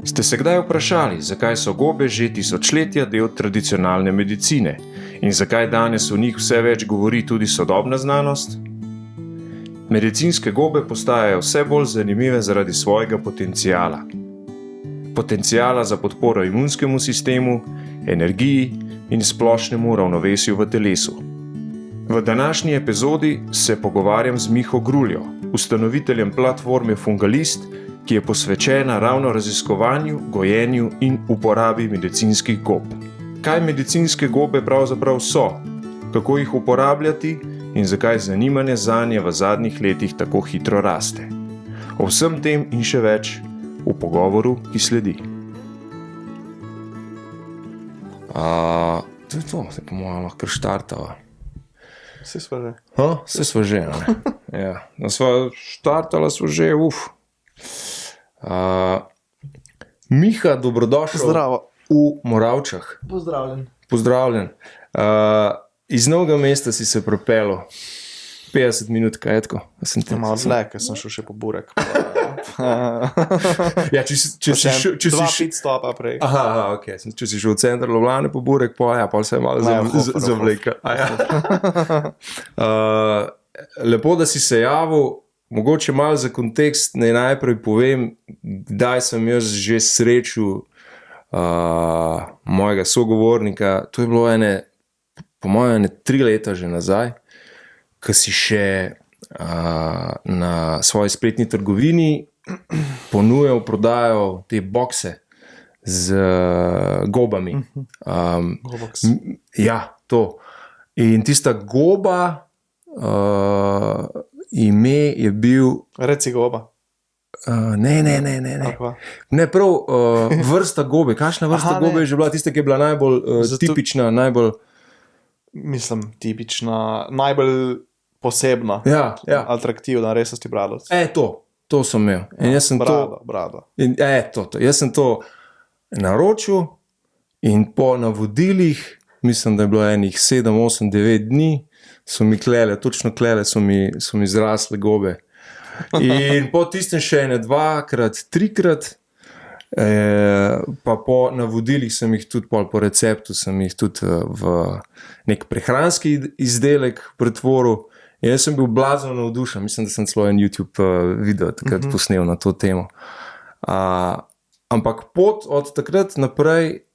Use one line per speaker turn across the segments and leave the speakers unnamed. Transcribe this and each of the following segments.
Ste se kdaj vprašali, zakaj so gobe že tisočletja del tradicionalne medicine in zakaj danes o njih vse več govori tudi sodobna znanost? Medicinske gobe postajajo vse bolj zanimive zaradi svojega potenciala. Potenciala za podporo imunskemu sistemu, energiji in splošnemu ravnovesju v telesu. V današnji epizodi se pogovarjam z Miho Gruljo, ustanoviteljem platforme Fungalist, ki je posvečena ravno raziskovanju, gojenju in uporabi medicinskih gob. Kaj medicinske gobe pravzaprav so, kako jih uporabljati in zakaj zanimanje zanje v zadnjih letih tako hitro raste. O vsem tem in še več v pogovoru, ki sledi. To je to, se po mojem lahko štartava.
Vse smo že.
Vse smo že, ne? Ja. Štartala smo že, Miha, dobrodošel.
Zdravo.
V Moravčah. Pozdravljen. Iz Novega mesta si se pripeljal 50 minut, kaj je tako?
Malo zle, ker sem šel še po burek.
Ja, če si
dva pit stopa prej.
Aha, ok. Če si šel v center Lovljane po burek, pa se je malo zavleka. Lepo, da si se javil. Mogoče malo za kontekst naj najprej povem, kdaj sem jaz že srečal mojega sogovornika. To je bilo po mojem 3 leta že nazaj, ko si še na svoji spletni trgovini ponujal, prodajal te bokse z gobami.
Gobox.
Ja, to. In tista goba, ime je bil...
Reci goba.
Ne. Ne, prav vrsta gobe. Kakšna vrsta gobe je že bila? Tista, ki je bila najbolj tipična, najbolj...
Mislim, tipična, najbolj posebna, atraktivna, resnosti bradovci.
To sem imel. In jaz sem
brado.
Jaz sem to naročil in po navodilih, mislim, da je bilo enih 7, 8, 9 dni, so mi točno so mi zrasle gobe. In po tistem še 2-krat, 3-krat, pa po navodilih sem jih tudi po receptu, sem jih tudi v nek prehranski izdelek pretvoril. In jaz sem bil blazno navdušen, mislim, da sem celo en YouTube video takrat posnel na to temo. Ampak pot od takrat naprej,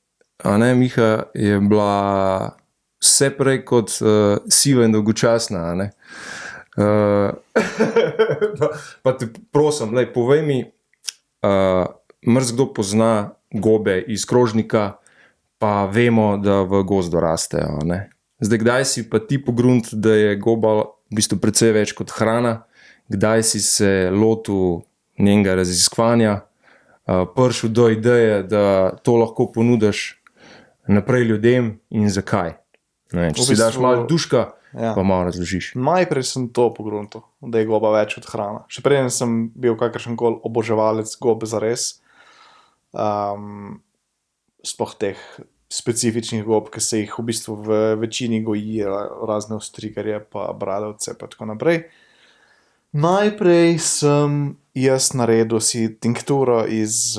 Miha, je bila vse prej kot siva in dolgočasna. Pa te prosim, povej mi, marsikdo pozna gobe iz krožnika, pa vemo, da v gozdu rastejo. Zdaj, kdaj si pa ti pogrunt, da je goba v bistvu precej več kot hrana, kdaj si se lotil njenega raziskovanja, prišel do ideje, da to lahko ponudiš naprej ljudem in zakaj? Če si daš malo duška, pa malo razložiš.
Najprej sem to pogruntil, da je goba več kot hrana. Še preden sem bil kakršenkoli oboževalec gobe zares, sploh teh specifičnih gob, ki se jih v bistvu v večini goji, razne ostrigarje, pa bradavce, pa tako naprej. Najprej sem jaz naredil si tinkturo iz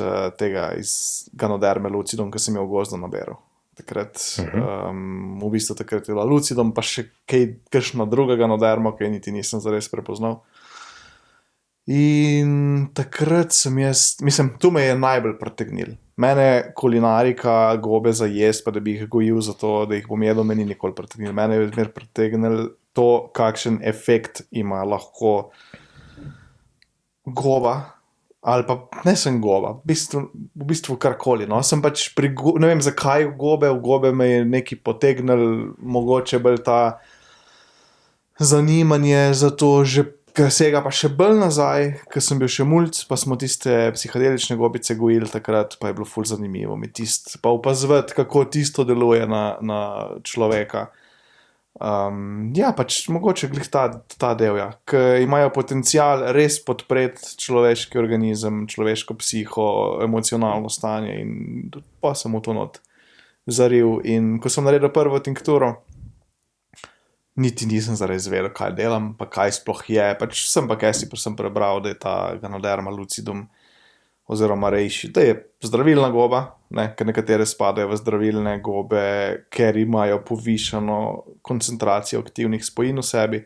Ganoderme lucidum, ki sem jo v gozdu naberal. Takrat je bila lucidum, pa še kakšna druga Ganoderma, ki niti nisem zares prepoznal. In takrat sem to me je najbolj pritegnil. Mene kulinarika, gobe za jest, pa da bi jih gojil za to, da jih bom jedel, me ni nikoli pritegnil. Mene je zmer pritegnil to, kakšen efekt ima lahko goba, ali pa ne sem goba, v bistvu karkoli. Sem pač ne vem zakaj v gobe me je nekaj potegnil, mogoče bolj ta zanimanje za to že ker sega pa še bolj nazaj, ker sem bil še mulc, pa smo tiste psihadelične gobice gojili takrat, pa je bilo ful zanimivo mi pa opazovati, kako tisto deluje na človeka. Pač mogoče glih ta del, ker imajo potencial res podpreti človeški organizem, človeško psiho, emocionalno stanje in pa sem v to not zaril. In ko sem naredil prvo tinkturo, niti nisem zares vedel, kaj delam, pa kaj sploh je. Pač sem pa kaj sem prebral, da je ta Ganoderma lucidum oziroma reishi, da je zdravilna goba, ne, ker nekatere spadajo v zdravilne gobe, ker imajo povišano koncentracijo aktivnih spojin v sebi.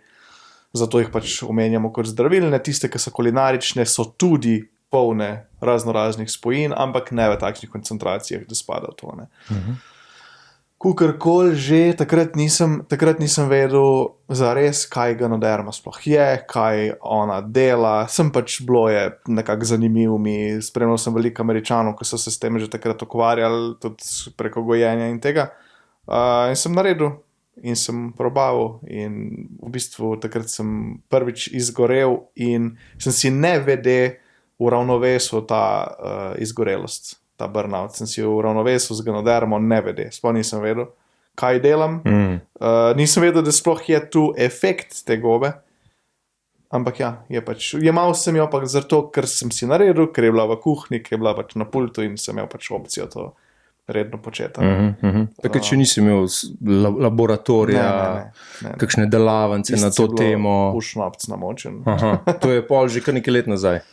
Zato jih pač omenjamo kot zdravilne. Tiste, ki so kulinarične, so tudi polne raznoraznih spojin, ampak ne v takšnih koncentracijah, da spada v to. Ne. Kukorkoli že, takrat nisem vedel zares, kaj Ganoderma sploh je, kaj ona dela. Sem pač bilo je nekako zanimiv mi, spremljal sem veliko Američanov, ki so se s tem že takrat ukvarjali, tudi preko gojenja in tega. In sem naredil in sem probaval in v bistvu takrat sem prvič izgorel in sem si nevede uravnovesil ta izgorelost. Ta burnout, sem si uravnovesil z Ganodermo, nevede, sploh nisem vedel, kaj delam. Nisem vedel, da sploh je tu efekt te gobe, ampak ja, je pač, jemal sem jo pa zato, ker sem si naredil, ker je bila v kuhinji, ker je bila pač na pultu in sem imel pač opcijo to redno početi.
Takrat, če nisi imel laboratorija,
Ne.
kakšne delavnice na to temo.
V šnopc namočen.
Aha, to je pol že kar nekaj let nazaj.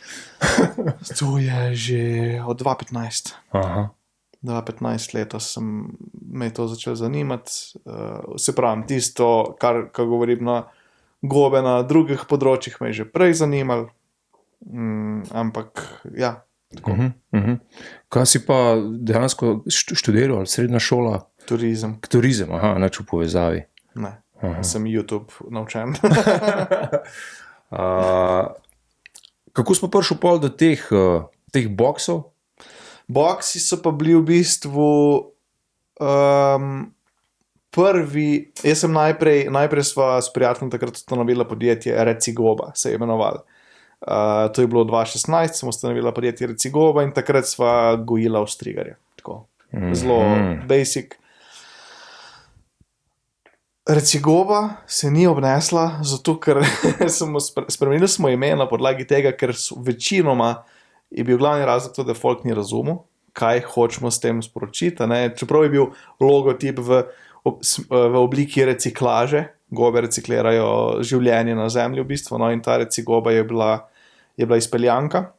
To je že od 2015.
Aha.
2015 letos me je to začelo zanimati. Se pravi, tisto, kar govorim na gobe na drugih področjih, me je že prej zanimalo. Ampak, ja, tako.
Kaj si pa dejansko študiral, ali srednja šola?
Turizem.
Turizem, aha, nič v povezavi.
Ne, sem YouTube naučen.
Kako smo prišli pol do teh boksov?
Boksi so pa bili v bistvu prvi, jaz sem najprej sva s prijateljem takrat ustanovila podjetje Recigoba, se je imenoval. To je bilo 2016, sem ustanovila podjetje Recigoba in takrat sva gojila ostrigarje. Tako, zelo basic. Recigoba se ni obnesla, zato ker spremenili smo ime na podlagi tega, ker večinoma je bil glavni razlog to, da folk ni razumel, kaj hočemo s tem sporočiti. Čeprav je bil logotip v obliki reciklaže, gobe reciklirajo življenje na zemlji v bistvu, no, in ta Recigoba je bila izpeljanka.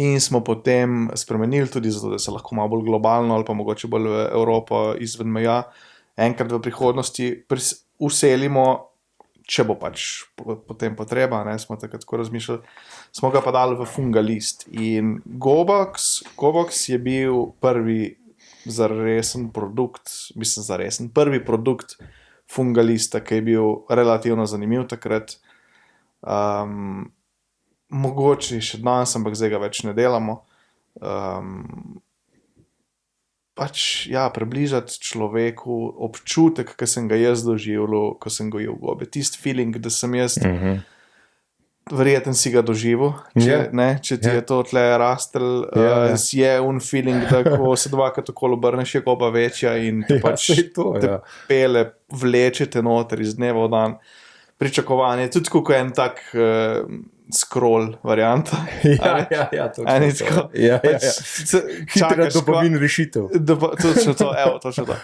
In smo potem spremenili tudi zato, da se lahko malo bolj globalno ali pa mogoče bolj v Evropo izven meja enkrat v prihodnosti uselimo, če bo pač potem potreba, ne, smo takrat tako razmišljali, smo ga pa dali v Fungalist. In Gobox je bil prvi zaresen produkt, prvi produkt Fungalista, ki je bil relativno zanimiv takrat. Mogoče še danes, ampak zdaj ga več ne delamo. Pač, ja, približati človeku občutek, ki sem ga jaz doživljal, ko sem gojil gobe. Tisti feeling, da sem jaz, verjeten si ga doživel, če ti je to tle rastel, je feeling, da ko se dvakrat okolo obrneš, je goba večja in te pač te pele, vlečete noter iz dneva v dan. Pričakovanje, tudi kot en tak scroll varianta.
Ja, točno. Hitra dopamin rešitev.
Točno to.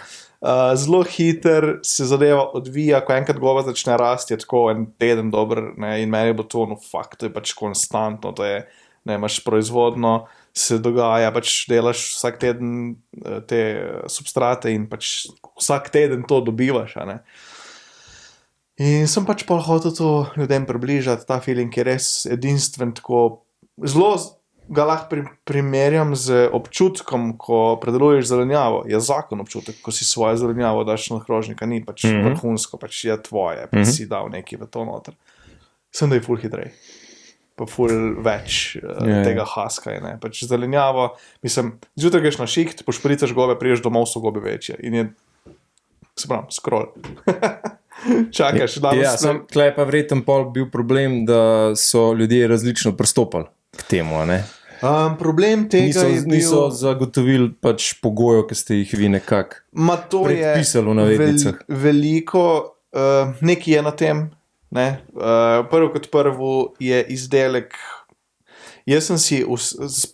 Zelo hiter se zadeva odvija, ko enkrat goba začne rasti, je tako en teden dober, ne, in meni bo to, to je pač konstantno, to je, ne, imaš proizvodno, se dogaja, pač delaš vsak teden te substrate in pač vsak teden to dobivaš, a ne. In sem pač pa hotel to ljudem približati, ta feeling je res edinstven, tako zelo ga lahko primerjam z občutkom, ko predeluješ zelenjavo. Je zakon občutek, ko si svojo zelenjavo daš na krožnika, ni pač vrhunsko, pač je tvoje, pač si dal nekaj v to noter. Sem da je ful hitrej, pa ful več tega haskaj, ne. Pač zelenjavo, zjutraj greš na šiht, pošpricaš gobe, priješ domov, so gobe večje in je, se pravim, scroll. Čakaš,
tle je pa vreten pol bil problem, da so ljudje različno pristopali k temu, ne?
Problem tega
niso zagotovili pač pogojev, ki ste jih vi nekako predpisali v navednicah.
Veliko, nekaj je na tem, ne? Prvo kot prvo je izdelek, jaz sem si,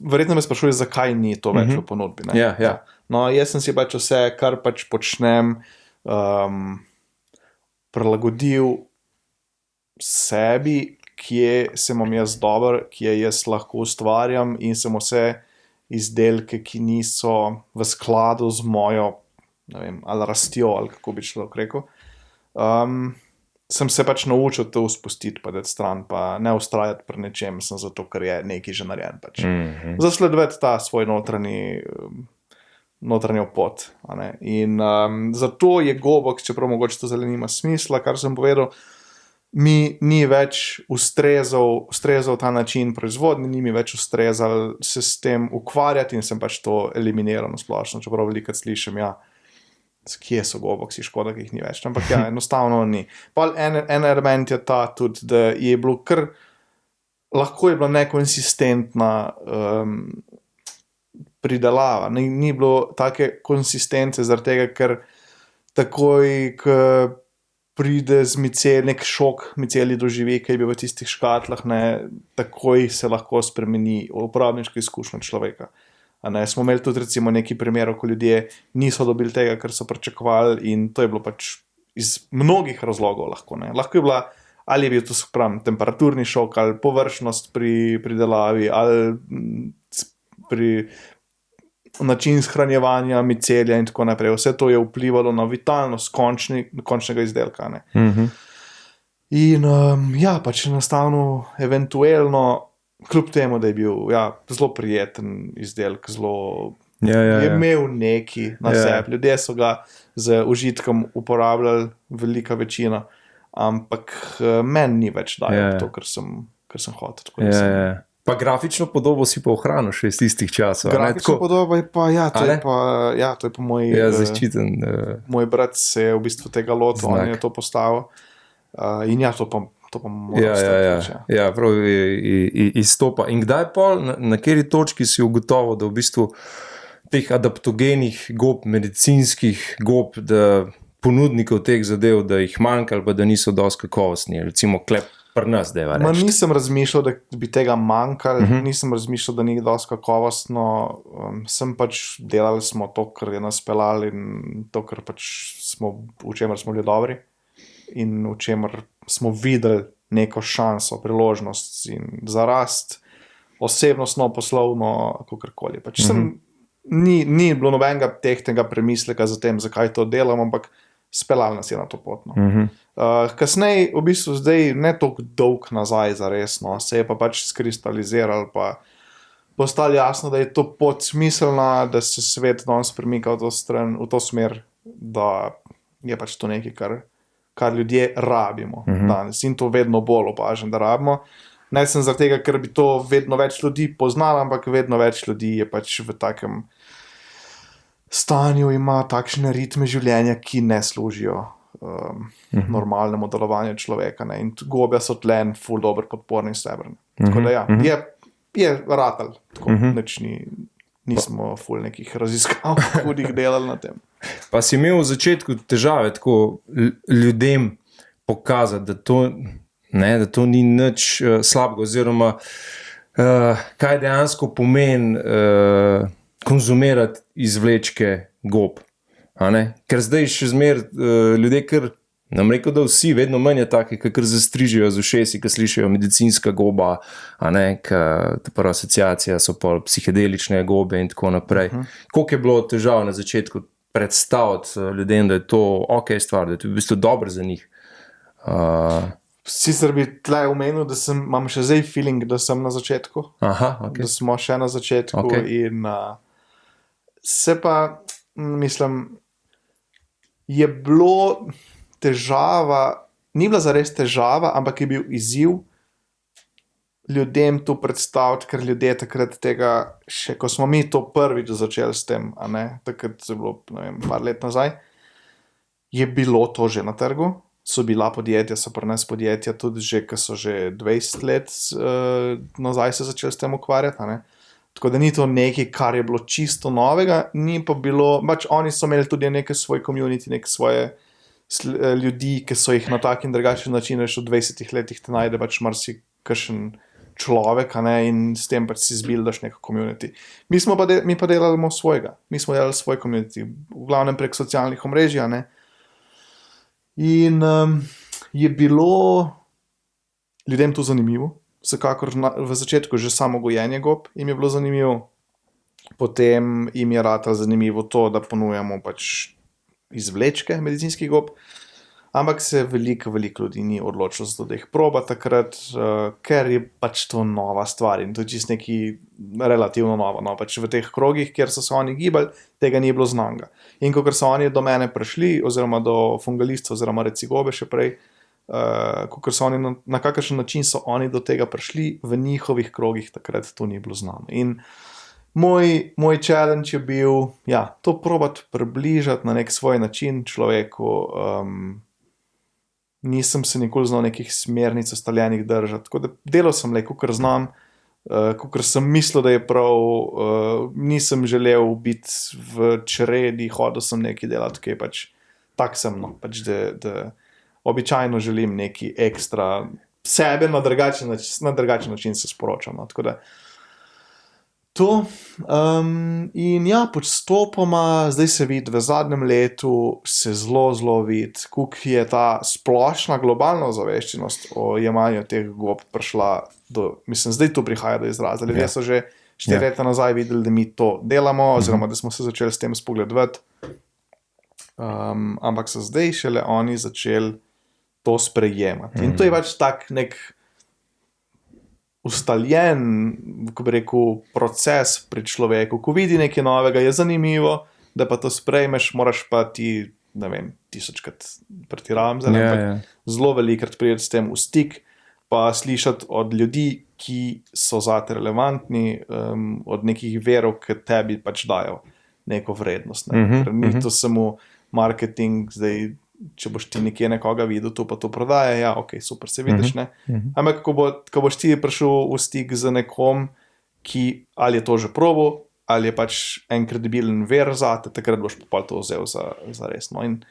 verjetno me sprašuje, zakaj ni to več v ponudbi, ne?
Ja.
No, jaz sem si pač vse, kar pač počnem, prilagodil sebi, kje se imam jaz dober, kje jaz lahko ustvarjam in sem vse izdelke, ki niso v skladu z mojo, ne vem, ali rastjo, ali kako bi človek rekel, sem se pač naučil to spustiti, pa dati stran, pa ne ustrajati pri nečem, sem zato, ker je nekaj že narejen. Pač. Zasledovati ta svoj notranjo pot. In zato je Gobox, čeprav mogoče to zelo nima smisla, kar sem povedal, mi ni več ustrezal ta način proizvodnje, ni mi več ustrezal se s tem ukvarjati in sem pač to eliminiral na splošno, čeprav velikokrat slišim, ja, kje so Goboxi, škoda, ki jih ni več, ampak ja, enostavno ni. Pa en element je ta tudi, da je bilo lahko je bila nekonsistentna pridelava, ni bilo take konsistence, zaradi tega, ker takoj, ko pride z nek šok miceli doživi, ki je bil v tistih škatlah, takoj se lahko spremeni uporabniško izkušnjo človeka. Smo imeli tudi recimo nekaj primerov, ko ljudje niso dobili tega, kar so pričakovali in to je bilo pač iz mnogih razlogov lahko. Lahko je bila, ali je bil to temperaturni šok, ali površnost pri pridelavi, ali pri način shranjevanja micelja in tako naprej. Vse to je vplivalo na vitalnost končnega izdelka. In ja, pač enostavno, eventuelno, kljub temu, da je bil zelo prijeten izdelek, je imel neki na sebi. Ljudje so ga z užitkom uporabljali, velika večina, ampak meni ni več dajal to, kar sem hotel.
Pa grafično podobo si pa ohranil še iz tistih časov.
Grafično podobo je pa, to je pa moj
zaščiten.
Moj brat se je v bistvu tega lotil, on je to postavil. In to pa moram stati.
Ja, prav izstopa. In kdaj pa, na kateri točki si ugotovil, da v bistvu teh adaptogenih gob, medicinskih gob, da ponudnikov teh zadev, da jih manjka ali pa da niso dosti kakovostni, recimo klep pri nas, da je reči.
Nisem razmišljal, da bi tega manjkali, nisem razmišljal, da ni dosti kakovostno, sem pač delali smo to, kar je nas pelali in to, kar pač v čemer smo bili dobri in v čemer smo videli neko šanso, priložnost in za rast osebnostno, poslovno, kakorkoli. Pač ni bilo nobenega tehtnega premisleka za tem, zakaj to delam, ampak speljal nas je na to pot. Kasneje, v bistvu zdaj, ne toliko dolg nazaj zaresno, se je pa pač skristaliziral, pa postalo jasno, da je to pot smiselna, da se svet danes premika v to smer, da je pač to nekaj, kar ljudje rabimo danes in to vedno bolj opažam, da rabimo. Ne sem zaradi tega, ker bi to vedno več ljudi poznalo, ampak vedno več ljudi je pač v takem stanju, ima takšne ritme življenja, ki ne služijo normalnemu delovanju človeka. In gobe so tlen ful dober podporni steber. Tako da je ratal. Nismo ful nekih raziskav, hudih delali na tem.
Pa si imel v začetku težave tako ljudem pokazati, da to ni nič slabega, oziroma kaj dejansko pomeni konzumirati izvlečke gob. Ker zdaj še zmer ljudje, ker nam rekel, da vsi vedno manj je taki, ki kar zastrižijo z ušesi, ki slišijo medicinska goba, ta prva asociacija so pa psihedelične gobe in tako naprej. Koliko je bilo težav na začetku predstaviti ljudem, da je to ok stvar, da je to v bistvu dobro za njih?
Sicer bi tle omenil, da imam še zdaj feeling, da sem na začetku. Da smo še na začetku in se pa, mislim, je bilo težava, ni bila zares težava, ampak je bil izziv ljudem to predstaviti, ker ljudje takrat tega, še ko smo mi to prvič začeli s tem, takrat je bilo, ne vem, par let nazaj, je bilo to že na trgu, so bila podjetja, so pri nas podjetja tudi že, ki so že 20 let nazaj se začeli s tem ukvarjati, Tako da ni to nekaj, kar je bilo čisto novega, ni pa bilo, pač oni so imeli tudi nekaj svoj community, nekaj svoje ljudi, ki so jih na tak in drugačen način še v 20 letih te najde pač marsikakšen človek, in s tem pač si zbildaš neko community. Mi pa delali svojega, mi smo delali svoj community, v glavnem prek socialnih omrežij, In je bilo ljudem to zanimivo. Vsekakor v začetku že samo gojenje gob jim je bilo zanimivo, potem jim je rata zanimivo to, da ponujamo pač izvlečke medicinskih gob, ampak se veliko ljudi ni odločilo za to, da jih proba takrat, ker je pač to nova stvar in to je čisto neki relativno novo. No, pač v teh krogih, kjer so se oni gibali, tega ni bilo znanga. In ko so oni do mene prišli, oziroma do fungalistov, oziroma recigobe še prej, ko so oni na kakršen način so oni do tega prišli, v njihovih krogih takrat to ni bilo znano. In moj challenge je bil, ja, to probati približati na nek svoj način človeku. Nisem se nikoli znal nekih smernic ustaljenih držati, tako da delal sem le, kakor znam, kakor sem mislil, da je prav, nisem želel biti v čredi, hodil sem nekaj delati, ki je pač tak sem, no, pač da običajno želim neki ekstra sebe na drugačen način se sporočam, no, tako da to. In ja, postopoma, zdaj se vidi, v zadnjem letu se zelo vidi, koliko je ta splošna globalna ozaveščenost o jemanju teh gob prišla do, mislim, zdaj to prihaja do izraza. Ljudje so že 4 leta nazaj videli, da mi to delamo, oziroma da smo se začeli s tem spogledovati. Ampak so zdaj šele oni začeli to sprejemati. In to je pač tak nek ustaljen, ko bi rekel, proces pri človeku. Ko vidi nekaj novega, je zanimivo, da pa to sprejmeš, moraš pa ti, ne vem, 1000krat pretiravam zdaj, ampak zelo velikrat priti s tem v stik, pa slišati od ljudi, ki so zate relevantni, od nekih verov, ki tebi pač dajo neko vrednost. Ne? Ker ni to samo marketing, zdaj, če boš ti nekje nekoga videl, to pa to prodaja, ja, ok, super, se vidiš, ne. Ampak, ko boš ti prišel v stik z nekom, ki ali je to že probal, ali je pač en kredibilen ver zate, takrat boš pa to vzel za resno. In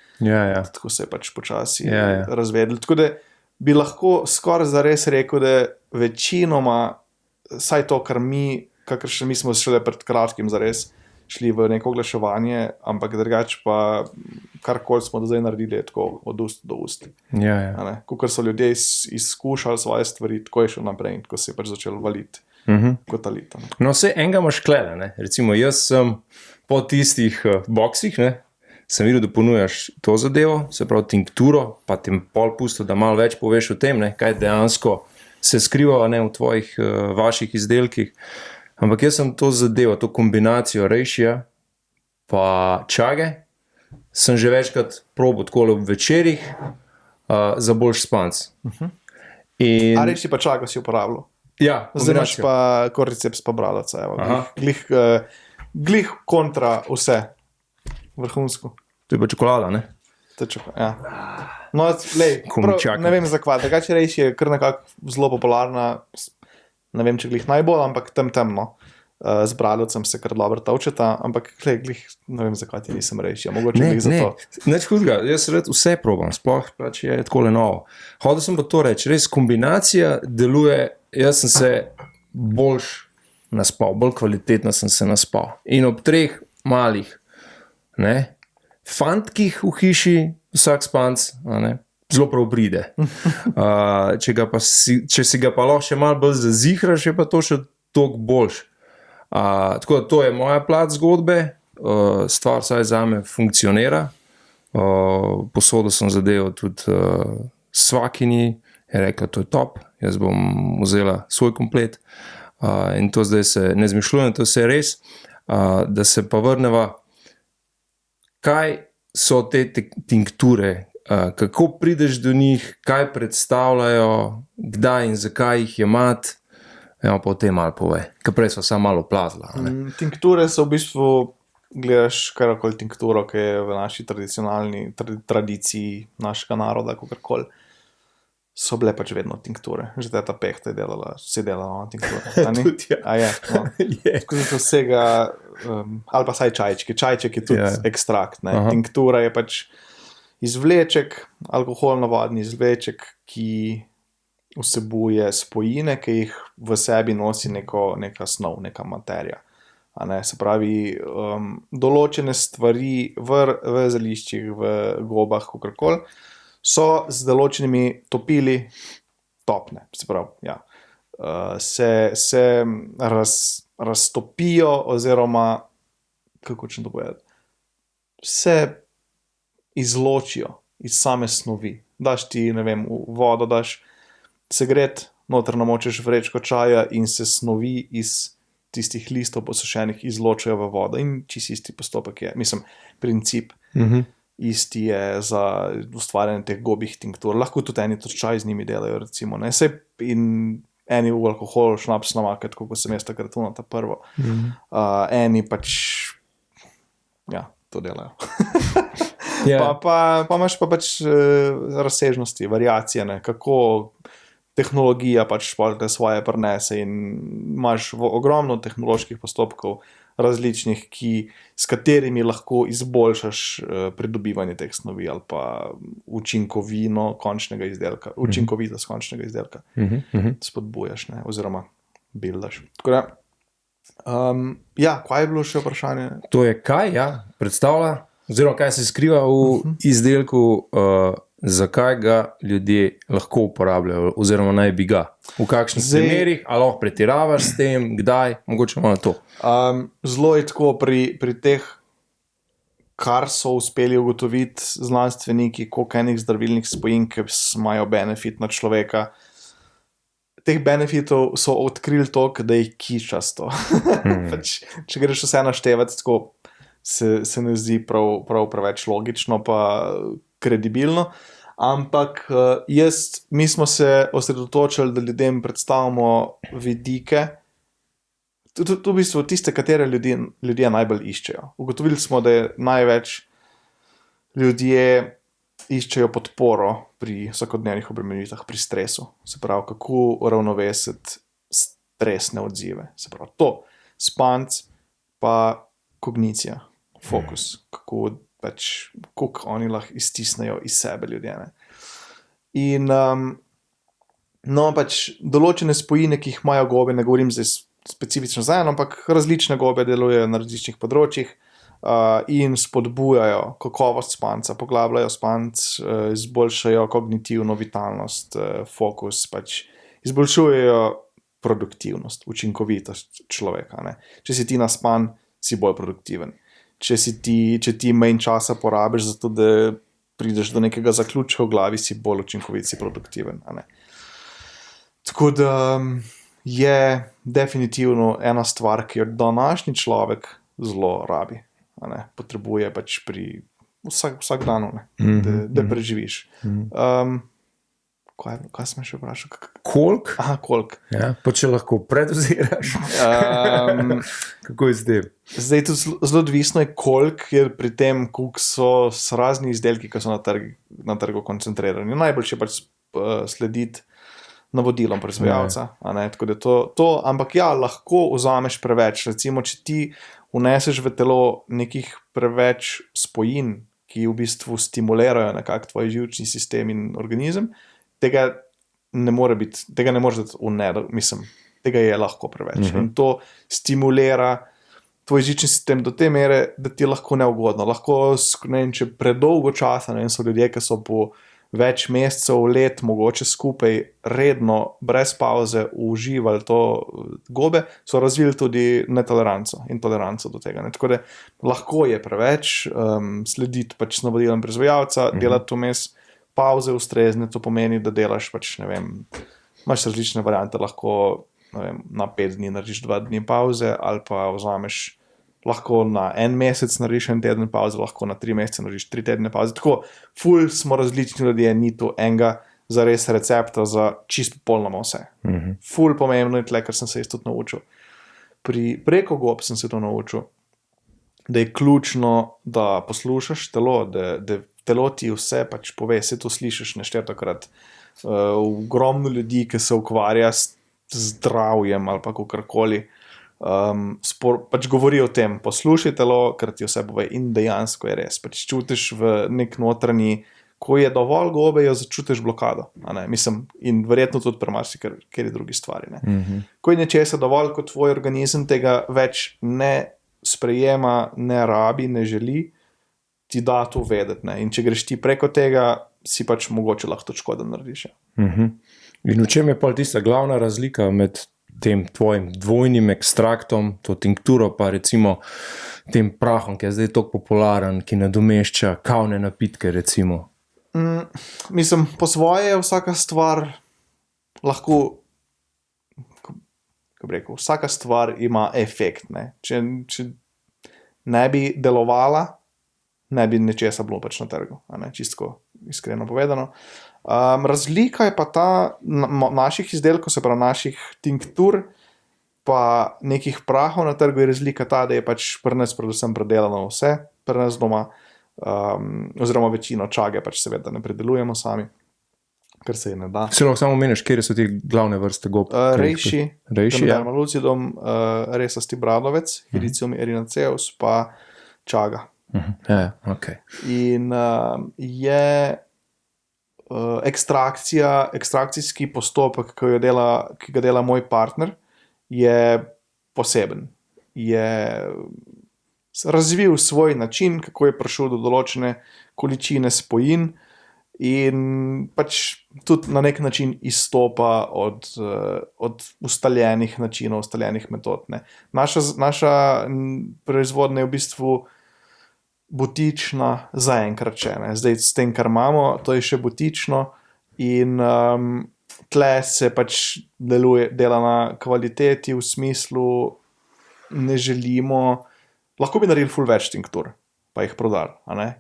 tako se je pač počasi razvedel. Tako da bi lahko skoraj zares rekel, da večinoma, saj to, kakršne mi smo šele pred kratkim zares šli v neko oglaševanje, ampak drugače pa karkoli smo do zdaj naredili, je tako od ust do ust. Kakor so ljudje izkušali svoje stvari, tako je šel naprej in tako se je pač začel valiti kot alita.
No, vse enega imaš klede, ne? Recimo, jaz sem po tistih boksih, ne, sem videl, da ponujaš to zadevo, se pravi tinkturo, pa tem pol pusto, da malo več poveš o tem, ne, kaj dejansko se skriva, ne, v tvojih vaših izdelkih. Ampak jaz sem to zadevo, to kombinacijo rejšija pa čage, sem že večkrat probal takole ob večerih za boljš spanc.
A rejši pa čago si uporabljal?
Ja,
zdaj imaš pa kordyceps pa bradaca, glih kontra vse, vrhunsko.
To je pa čokolada, ne?
To je čokolada, ja. No, lej, ne vem zakaj, drugače rejši je kar nekako zelo popularna, ne vem, če glih najbolj, ampak temno. Z bradovcem se kar dobro tavčeta, ampak glih, ne vem, zakaj ti nisem rejši. Mogoče glih za to.
Nič hudega, jaz rad vse probam, sploh pač je takole novo. Hodil sem pa to reči, res kombinacija deluje, jaz sem se boljš naspal, bolj kvalitetno sem se naspal. In ob 3 malih, ne, fantkih v hiši, vsak spanc, ne, zelo prav pride. Če si ga pa lahko še malo bolj zazihraš, je pa to še toliko boljš. Tako da to je moja plat zgodbe, stvar saj zame funkcionira. Posodil sem zadevo tudi svakinji, je rekla, to je top, jaz bom vzela svoj komplet. In to zdaj se ne zmišljujem, to se je res. Da se pa vrneva, kaj so te tinkture, kako prideš do njih, kaj predstavljajo, kdaj in zakaj jih jemati, pa o tem malo pove, ker prej so samo malo plazla.
Tinkture so v bistvu, gledaš karkoli tinkturo, ki je v naši tradicionalni tradiciji našega naroda, kakorkoli, so bile pač vedno tinkture. Že ta Pehta je delala, vse delala tinkture.
Tudi, ja.
A je, no. Skozi to vsega, ali pa saj čajčki. Čajček je tudi ekstrakt, ne. Tinktura je pač izvleček, alkoholno-vodni izvleček, ki vsebuje spojine, ki jih v sebi nosi neka snov, neka materija. Se pravi, določene stvari v zeliščih, v gobah, kakorkoli, so z določenimi topili topne, se pravi, ja. Se raztopijo oziroma, kako če to povedati, se izločijo iz same snovi. Daš ti, ne vem, v vodo daš segret, noter namočiš vrečko čaja in se snovi iz tistih listov posušenih izločajo v vodo in čisto isti postopek je, mislim, princip. Isti je za ustvarjanje teh gobih tinktur. Lahko tudi eni tudi čaj z njimi delajo, recimo. Ne? In eni v alkohol, šnaps namakati, kako sem jaz takrat ta prvo. Eni pač, ja, to delajo. Pa imaš pa pač razsežnosti, variacije, ne? Kako tehnologija pač svoje prinese in imaš ogromno tehnoloških postopkov različnih, s katerimi lahko izboljšaš pridobivanje teh snovi ali pa učinkovitost končnega izdelka spodbujaš, ne, oziroma buildaš. Tako da, ja, kaj je bilo še vprašanje?
To je kaj, ja, predstavlja, oziroma kaj se skriva v izdelku, zakaj ga ljudje lahko uporabljajo, oziroma naj bi ga. V kakšnih primerih, ali lahko pretiravaš s tem, kdaj, mogoče malo to.
Zelo je tako pri teh, kar so uspeli ugotoviti znanstveniki, koliko enih zdravilnih spojin, ki imajo benefit na človeka. Teh benefitov so odkrili toliko, da jih kičasto. Pač, če greš vse naštevati, tako se ne zdi prav preveč logično pa kredibilno, ampak mi smo se osredotočili, da ljudem predstavimo vidike, tudi v bistvu tiste, katere ljudje najbolj iščejo. Ugotovili smo, da je največ ljudje iščejo podporo pri vsakodnevnih obremenitvah, pri stresu. Se pravi, kako uravnovesiti stresne odzive. Se pravi, to, spanc pa kognicija, fokus, kako oni lahko iztisnejo iz sebe ljudje. Ne? In pač določene spojine, ki jih imajo gobe, ne govorim zdaj specifično za eno, ampak različne gobe delujejo na različnih področjih in spodbujajo kakovost spanca, poglabljajo spanc, izboljšajo kognitivno vitalnost, fokus, pač izboljšujejo produktivnost, učinkovitost človeka. Ne? Če si ti naspan, si bolj produktiven. Če ti manj časa porabiš za to, da prideš do nekega zaključka v glavi, si bolj učinkovit, si produktiven. A ne? Tako da je definitivno ena stvar, ki jo današnji človek zelo rabi. A ne? Potrebuje pač pri vsak dan, da preživiš. Kaj sem še vprašal?
Koliko?
Aha, koliko.
Ja, pa če lahko predoziraš. Kako je zdaj?
Zdaj je to zelo odvisno, koliko je pri tem, koliko so razni izdelki, ki so na trgu koncentrirani. Najboljše je pač slediti navodilom proizvajalca. Tako da to, ampak ja, lahko vzameš preveč. Recimo, če ti vneseš v telo nekih preveč spojin, ki v bistvu stimulirajo nekako tvoj živčni sistem in organizem, tega ne moreš dati tega je lahko preveč. In to stimulira tvoj živčni sistem do te mere, da ti je lahko neugodno. Lahko, če predolgo časa, so ljudje, ki so po več mesecev, let, mogoče skupaj redno, brez pauze uživali to gobe, so razvili tudi netoleranco in toleranco do tega. Tako da lahko je preveč, slediti pač navodilom proizvajalca, delati vmes pauze ustrezne, to pomeni, da delaš pač, ne vem, imaš različne variante, lahko na 5 dni narediš 2 dni pauze, ali pa vzameš lahko na 1 mesec narediš 1 teden pauze, lahko na 3 mesece narediš 3 tedne pauze. Tako, ful smo različni ljudje, ni tu enega zares recepta za čisto popolnoma vse. Ful pomembno je tle, kar sem se jaz tudi naučil. Preko gob sem se to naučil, da je ključno, da poslušaš telo, da telo ti vse pač pove, se to slišiš neštetokrat. Ogromno ljudi, ki se ukvarja s zdravjem ali pa kakorkoli, pač govori o tem, poslušaj telo, ker ti vse pove in dejansko je res. Pač čutiš v nek notranji, ko je dovolj gobe, jo začutiš blokado. In verjetno tudi pri marsikateri drugi stvari. Ko je nečesa dovolj, kot tvoj organizem tega več ne sprejema, ne rabi, ne želi, ti da to vedeti. In če greš ti preko tega, si pač mogoče lahko to škodo narediš.
In v čem je pa tista glavna razlika med tem tvojim dvojnim ekstraktom, to tinkturo, pa recimo tem prahom, ki je zdaj tako popularen, ki nadomešča kavne napitke, recimo?
Mislim, po svoje je vsaka stvar lahko, kako bi rekel, vsaka stvar ima efekt. Ne? Če ne bi delovala, ne bi nečesa bilo pač na trgu, čisto iskreno povedano. Razlika je pa ta naših izdelkov, se pravi naših tinktur, pa nekih prahov na trgu, je razlika ta, da je pač pri nas predvsem predelano vse, pri nas doma, oziroma večino čage pač seveda ne predelujemo sami, ker se je ne da.
Se lahko samo omeniš, kje so te glavne vrste gob?
Rejši,
ja.
Lucidum, resasti bradovec, Hericium erinaceus, pa čaga.
Ja, okay.
In je ekstrakcijski postopek, ki ga dela moj partner, je poseben. Je razvil svoj način, kako je prišel do določene količine spojin in pač tudi na nek način izstopa od ustaljenih načinov, ustaljenih metod. Ne. Naša proizvodnja je v bistvu butična zaenkrat še. Ne. Zdaj s tem, kar imamo, to je še butično in tle se pač dela na kvaliteti, v smislu ne želimo, lahko bi naredili ful več tinktur, pa jih prodali,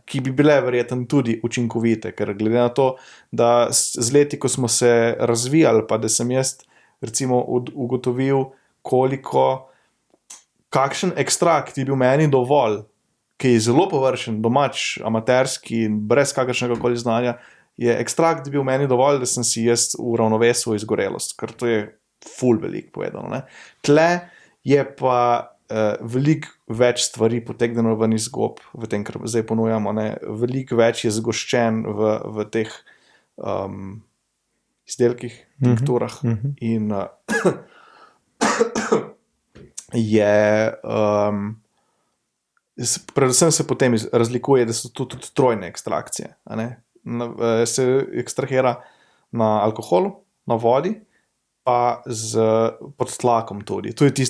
ki bi bile verjetno tudi učinkovite, ker glede na to, da z leti, ko smo se razvijali, pa da sem jaz recimo ugotovil, kakšen ekstrakt je bil meni dovolj, ki je zelo površen, domač, amaterski in brez kakršnega koli znanja, je ekstrakt bil meni dovolj, da sem si jaz uravnovesil izgorelost, ker to je ful veliko povedano. Ne? Tle je pa veliko več stvari potegneno ven iz gob, v tem, kar zdaj ponujamo. Ne? Veliko več je zgoščen v teh izdelkih, tinkturah in je predvsem se potem razlikuje, da so tudi trojne ekstrakcije. Se ekstrahira na alkoholu, na vodi, pa pod tlakom tudi. To je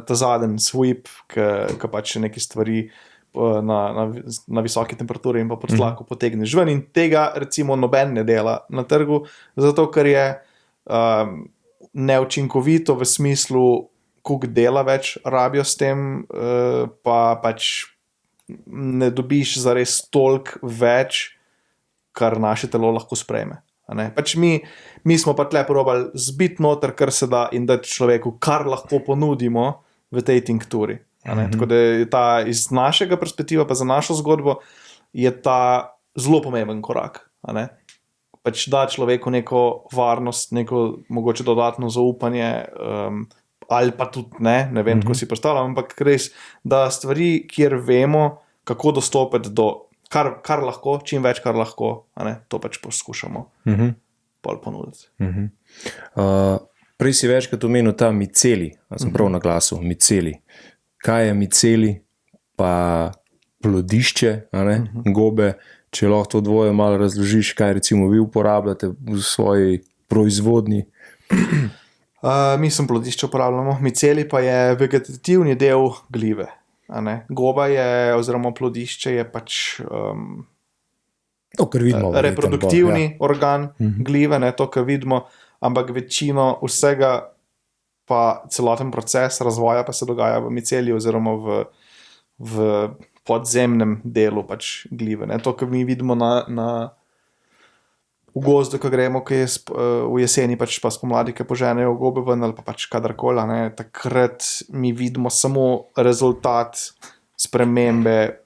ta zadnji sweep, ki pač neke stvari na visoki temperaturi in pa pod tlaku potegneš ven. In tega recimo noben ne dela na trgu, zato ker je neučinkovito v smislu, koliko dela več rabijo s tem, pa pač ne dobiš zares toliko več, kar naše telo lahko sprejme. Pač mi smo pa tle probali zbiti noter, kar se da, in dati človeku, kar lahko ponudimo v tej tinkturi. Tako da je ta iz našega perspektiva, pa za našo zgodbo, je ta zelo pomemben korak. Pač da človeku neko varnost, neko mogoče dodatno zaupanje, ali pa tudi ne vem, kako si predstavljam, ampak res, da stvari, kjer vemo, kako dostopati do kar lahko, čim več, kar lahko, to pač poskušamo pol ponuditi.
Prej si večkrat omenil ta miceli, sem prav na glasu, miceli. Kaj je miceli, pa plodišče, gobe, če lahko to dvoje malo razložiš, kaj recimo vi uporabljate v svoji proizvodnji?
Mi sem plodišče uporabljamo, miceli pa je vegetativni del glive. Goba je, oziroma plodišče je pač reproduktivni organ glive, to, kar vidimo, ampak večino vsega, pa celoten proces razvoja pa se dogaja v miceli oziroma v podzemnem delu pač glive. To, kar mi vidimo v gozdu, ko gremo, ko je v jeseni pač pa spomladi, ko poženejo gobe ven ali pa pač kadarkoli, takrat mi vidimo samo rezultat spremembe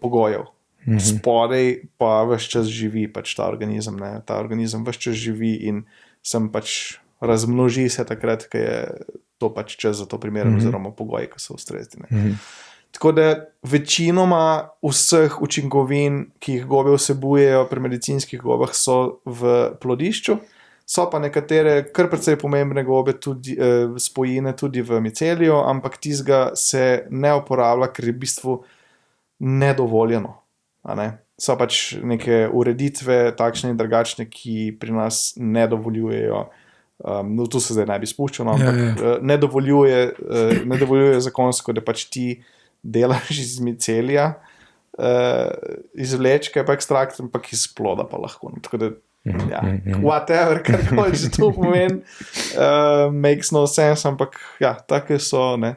pogojev. Spodaj pa ves čas živi pač ta organizem. Ta organizem ves čas živi in sem pač razmnoži se takrat, ko je to pač čas za to primeren oziroma pogoji, ko so ustrezni. Tako da večinoma vseh učinkovin, ki jih gobe vsebujejo pri medicinskih gobah, so v plodišču, so pa nekatere kar precej pomembne gobe tudi, spojine tudi v miceliju, ampak tistega se ne uporablja, ker je v bistvu nedovoljeno. a ne. So pač neke ureditve, takšne in drugačne, ki pri nas ne dovoljujejo. No, tu se zdaj ne bi spuščal, no, ampak ne dovoljuje zakonsko, da pač ti delaš iz micelija, iz vlečke, pa ekstrakt, ampak iz ploda pa lahko. No, tako da, ja, whatever, karkoli že to pomeni, makes no sense, ampak ja, take so, ne.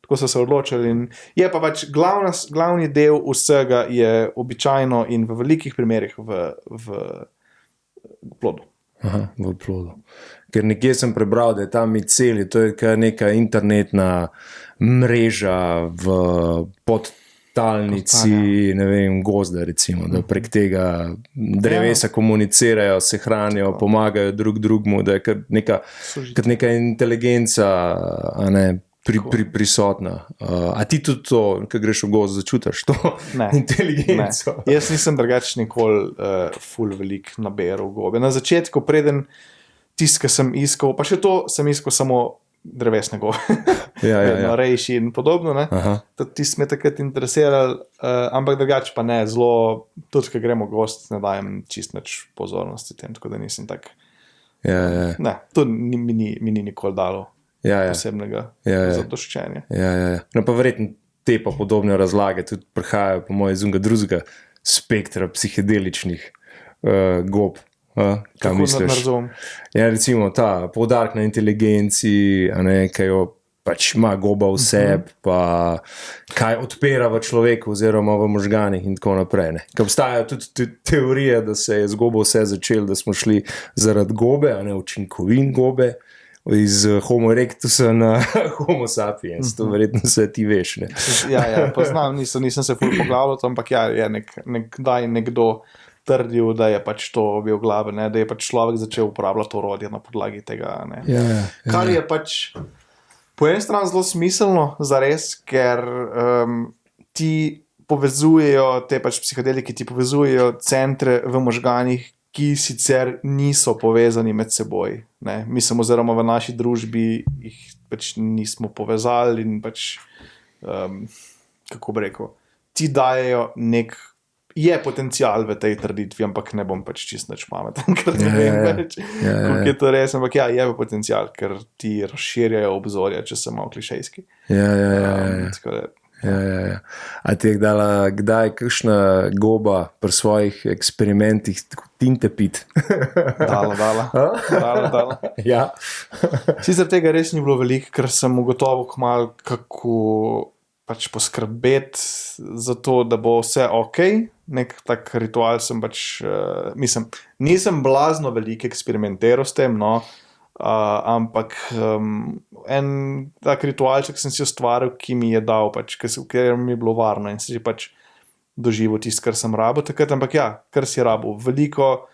Tako so se odločili. In je pa pač glavni del vsega je običajno in v velikih primerih v plodu.
Aha, v plodu. Ker nekje sem prebral, da je ta miceli, to je kar neka internetna mreža v podtalnici, ne vem, gozda recimo, da prek tega drevesa komunicirajo, se hranijo, pomagajo drug drugmu, da je kar neka inteligenca, a ne, prisotna. A ti tudi to, ko greš v gozd, začutiš to inteligenco?
Ne. Jaz nisem drugače nikoli ful velik naberal gobe. Na začetku, preden ki sem iskal, pa še to sem iskal samo drevesne gobe.
Ja.
Rejši in podobno. Ti me takrat interesirali, ampak drugače pa ne, zelo, tudi ko gremo v gozd, ne dajem čist nič pozornosti tem, tako da nisem tak.
Ja.
Ne, to mi ni nikoli dalo. Posebnega zadoščenja.
Ja. No pa verjetno te pa podobne razlage tudi prihajajo po moje iz unga drugega spektra psihedeličnih gob. Kaj misliš? Ja, recimo ta poudarek na inteligenciji, a ne, kaj jo pač ima goba v sebi, pa kaj odpira v človeku oziroma v možganih in tako naprej. Ne. Kaj obstajajo tudi teorije, da se je z gobo vse začelo, da smo šli zaradi gobe, a ne učinkovin gobe, iz Homo erectusa na Homo sapiens, to verjetno se ti veš. Ne?
Ja, poznam, nisem se ful poglavljal, ampak ja, je nekdaj nekdo trdil, da je pač to bil glave, ne? Da je pač človek začel uporabljati orodje na podlagi tega. Ne?
Ja.
Kar je pač po eni strani zelo smiselno, zares, ker ti povezujejo, te pač psihodeliki ti povezujejo centre v možganih, ki sicer niso povezani med seboj. Ne? Mislim, oziroma v naši družbi jih pač nismo povezali in pač, kako bi rekel, ti dajejo je potencial v tej trditvi, ampak ne bom pač čist nič pameten, ker ne vem več, koliko je to res, ampak ja, je potencial, ker ti razširjajo obzorja, če sem malo klišejski.
Ja.
Tako da,
Ja. A ti je kdaj kakšna goba pri svojih eksperimentih tinte pit?
Dala.
Ja.
Sicer tega res ni bilo veliko, ker sem ugotovil kmalu, kako pač poskrbeti za to, da bo vse ok. Nek tak ritual sem pač, nisem blazno veliko eksperimentiral s tem, no, ampak en tak ritualček sem si ustvaril, ki mi je dal pač, v katerem mi je bilo varno in si pač doživel tisto, kar sem rabil takrat, ampak ja, kar si rabil. Veliko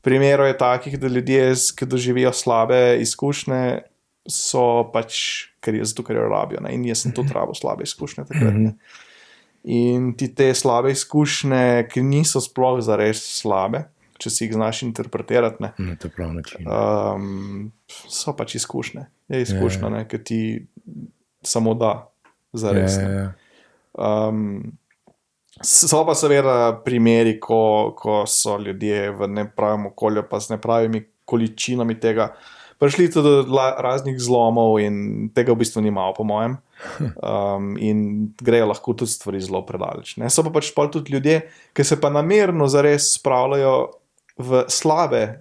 primerov je takih, da ljudje, ki doživijo slabe izkušnje, so pač, zato ker jo rabijo, ne? In jaz sem tudi rabil slabe izkušnje takrat. Ne? In ti te slabe izkušnje, ki niso sploh zares slabe, če si jih znaš interpretirati, ne?
Na to prav način.
So pač izkušnje. Je izkušnja, ne? Ki ti samo da zares.
Ja.
So pa seveda primeri, ko so ljudje v nepravem okolju, pa z nepravimi količinami tega prišli tudi do raznih zlomov in tega v bistvu ni malo, po mojem. In grejo lahko tudi stvari zelo predaleč. Ne? So pa pač tudi ljudje, ki se pa namerno zares spravljajo v slabe,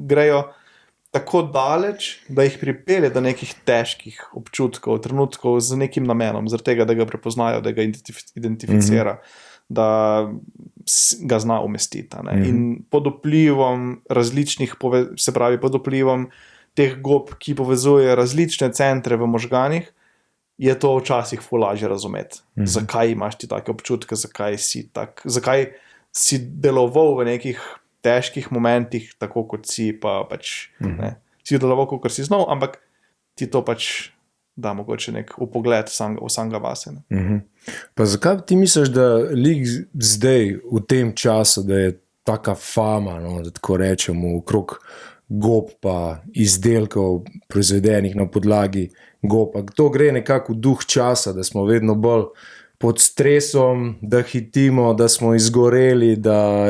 grejo tako daleč, da jih pripelje do nekih težkih občutkov, trenutkov z nekim namenom, zaradi tega, da ga prepoznajo, da ga identificira, da ga zna umestiti. In pod vplivom različnih, pod vplivom teh gob, ki povezuje različne centre v možganih, je to včasih ful lažje razumeti. Zakaj imaš ti take občutke, zakaj si deloval v nekih težkih momentih, tako kot si pa pač, ne, si deloval, kot si znal, ampak ti to pač da mogoče nek upogled v samega vase.
Pa zakaj ti misliš, da lik zdaj v tem času, da je taka fama, no, da tako rečemo, okrog gob pa izdelkov proizvedenih na podlagi gob, to gre nekako v duh časa, da smo vedno bolj pod stresom, da hitimo, da smo izgoreli, da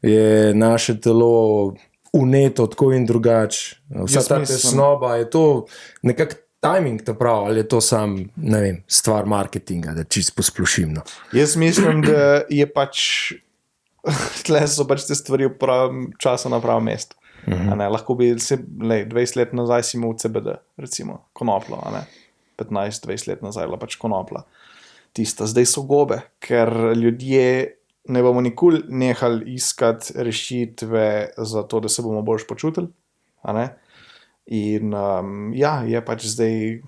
je naše telo uneto tako in drugače. Vsa ta tesnoba, je to nekak timing, ta prav, ali je to sam, ne vem, stvar marketinga, da čist posplošim. No.
Jaz mislim, da je pač tle so pač te stvari v pravem času na pravem mestu. Lahko bi se, 20 let nazaj si imel CBD, recimo, konoplo, 15-20 let nazaj je pač konopla. Tista, zdaj so gobe, ker ljudje ne bomo nikoli nehali iskati rešitve za to, da se bomo bolj počutili. In je pač zdaj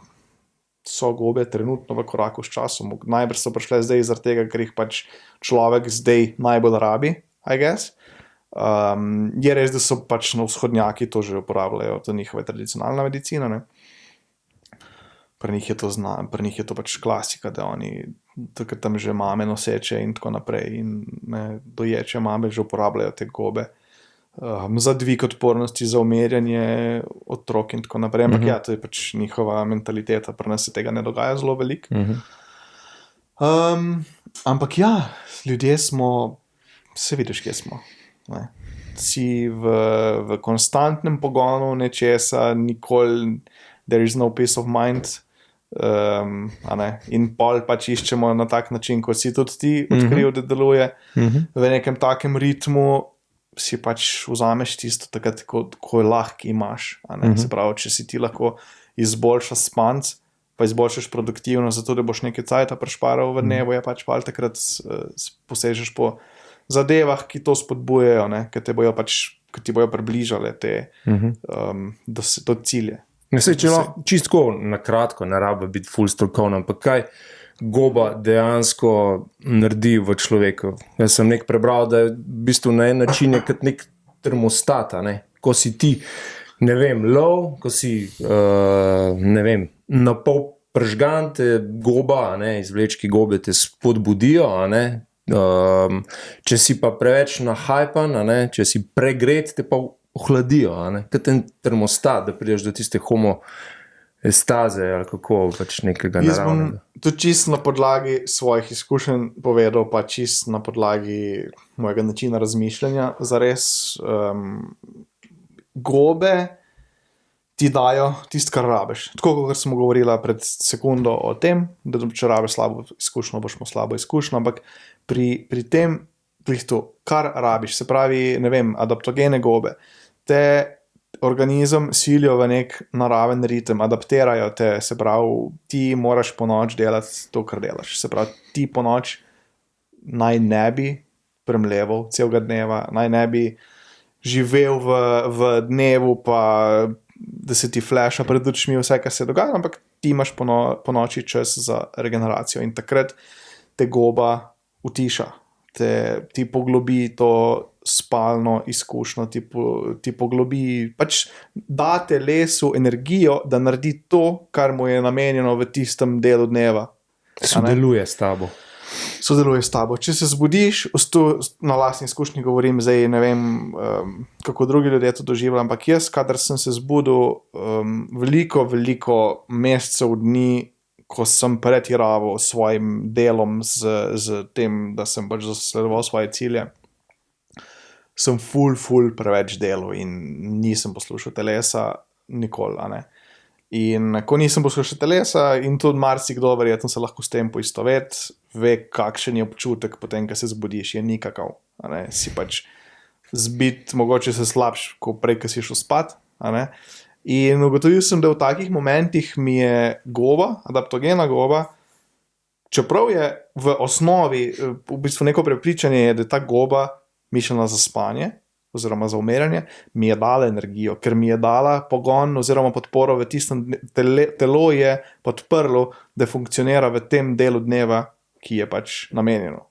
so gobe trenutno v koraku s časom. Najbrž so prišle zdaj zaradi tega, ker jih pač človek zdaj najbolj rabi, I guess. Je res, da so pač vzhodnjaki to že uporabljajo, to njihova tradicionalna medicina, ne. Pri njih je to pri njih je to pač klasika, da oni takrat tam že mame noseče in tako naprej in doječe mame že uporabljajo te gobe za dvig odpornosti, za umirjanje otrok in tako naprej. Ampak to je pač njihova mentaliteta, pri nas se tega ne dogaja zelo veliko. Ampak ljudje smo, se vidiš, kje smo. Ne. Si v konstantnem pogonu nečesa, nikoli there is no peace of mind. In pol pač iščemo na tak način, kot si tudi ti odkril, da deluje v nekem takem ritmu, si pač vzameš tisto takrat, ko lahko imaš. Se pravi, če si ti lahko izboljšaš spanc, pa izboljšaš produktivnost, zato da boš nekaj cajta prešparal v dnevu, je pač pol takrat posežeš po zadevah, ki to spodbujajo, ki ti bojo približale do cilje.
Če lahko čisto na kratko, ne rabi biti ful strokovno, ampak kaj goba dejansko naredi v človeku? Jaz sem prebral, da je v bistvu na en način je kot nek termostat, ko si ti, ne vem, lov, ko si, ne vem, na pol pržgan, te goba, izvlečki gobe te spodbudijo, če si pa preveč nahajpan, če si pregret, te pa ohladijo, kot ten termostat, da prideš do tiste homoestaze ali kako, pač nekega naravnega.
Jaz bom to čisto na podlagi svojih izkušenj povedal, pa čisto na podlagi mojega načina razmišljanja. Zares gobe ti dajo tisto, kar rabiš. Tako, kot smo govorila pred sekundo o tem, da če rabiš slabo izkušnjo, boš imel slabo izkušnjo, ampak pri tem, kar rabiš, se pravi, ne vem, adaptogene gobe, te organizem silijo v nek naraven ritem, adaptirajo te, se pravi, ti moraš po noč delati to, kar delaš. Se pravi, ti po noč naj ne bi premleval celega dneva, naj ne bi živel v dnevu, pa da se ti flasha pred očmi vse, kar se dogaja, ampak ti imaš po noči čas za regeneracijo in takrat te goba utiša, ti poglobi to spalno izkušnjo, ti poglobi, pač da telesu energijo, da naredi to, kar mu je namenjeno v tistem delu dneva.
Sodeluje s tabo.
Sodeluje s tabo. Če se zbudiš, na lastni izkušnji govorim, zdaj ne vem, kako drugi ljudje to doživljajo, ampak jaz, kadar sem se zbudil veliko mesecev dni, ko sem pretiraval s svojim delom, z tem, da sem pač zasledoval svoje cilje, sem ful preveč delal in nisem poslušal telesa nikoli, In ko nisem poslušal telesa in tudi marsikdo verjetno se lahko s tem poistoveti, ve, kakšen je občutek potem, ko se zbudiš, je nikakav, Si pač zbit, mogoče se slabš, ko prej, ko si šel spat, In ugotovil sem, da v takih momentih mi je goba, adaptogena goba, čeprav je v osnovi, v bistvu neko prepričanje je, da je ta goba mišljena za spanje, oziroma za umirjanje, mi je dala energijo, ker mi je dala pogon oziroma podporo v tistem telo je podprlo, da funkcionira v tem delu dneva, ki je pač namenjeno.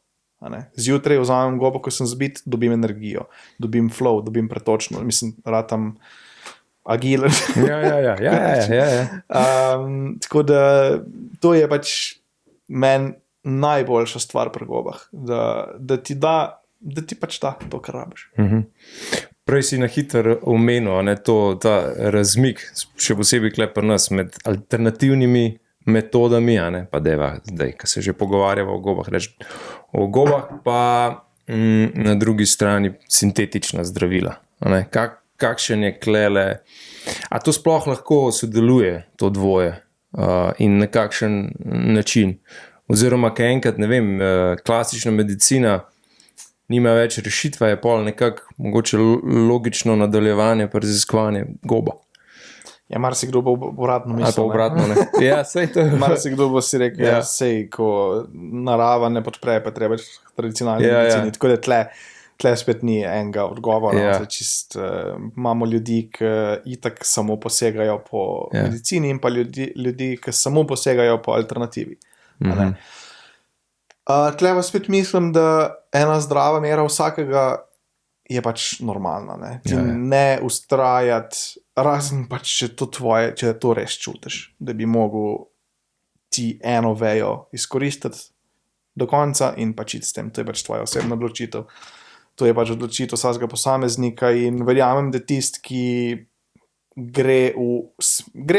Zjutraj vzamem gobo, ko sem zbit, dobim energijo, dobim flow, dobim pretočno, mislim, ratam agilen.
Ja.
Tako da to je pač meni najboljša stvar pri gobah, da ti pač da to, kar rabiš.
Prej si na hitro omenil ta razmik, še posebej pri nas, med alternativnimi metodami, a ne, pa deva zdaj, ko se že pogovarjava o gobah, reči o gobah, pa na drugi strani sintetična zdravila. A ne, kakšen je klele, a to sploh lahko sodeluje, to dvoje, in na kakšen način. Oziroma, kaj enkrat, ne vem, klasična medicina nima več rešitve, je pol nekako mogoče logično nadaljevanje pa raziskovanje goba.
Ja, marsikdo bo obratno mislil.
Ali pa obratno, ne. Ja, sej to je.
Marsikdo bo si rekel, ja, sej, ko narava ne podpre, pa treba tradicionalni medicini. Tako da tle spet ni enega odgovora. Imamo ljudi, ki itak samo posegajo po medicini in pa ljudi, ki samo posegajo po alternativi. Tle pa spet mislim, da ena zdrava mera vsakega je pač normalna. Ne ustrajati, razen pač, če to res čutiš, da bi mogel ti eno vejo izkoristiti do konca in pač iti s tem. To je pač tvoja osebna odločitev. To je pač odločitev vsakega posameznika in verjamem, da tisti, ki gre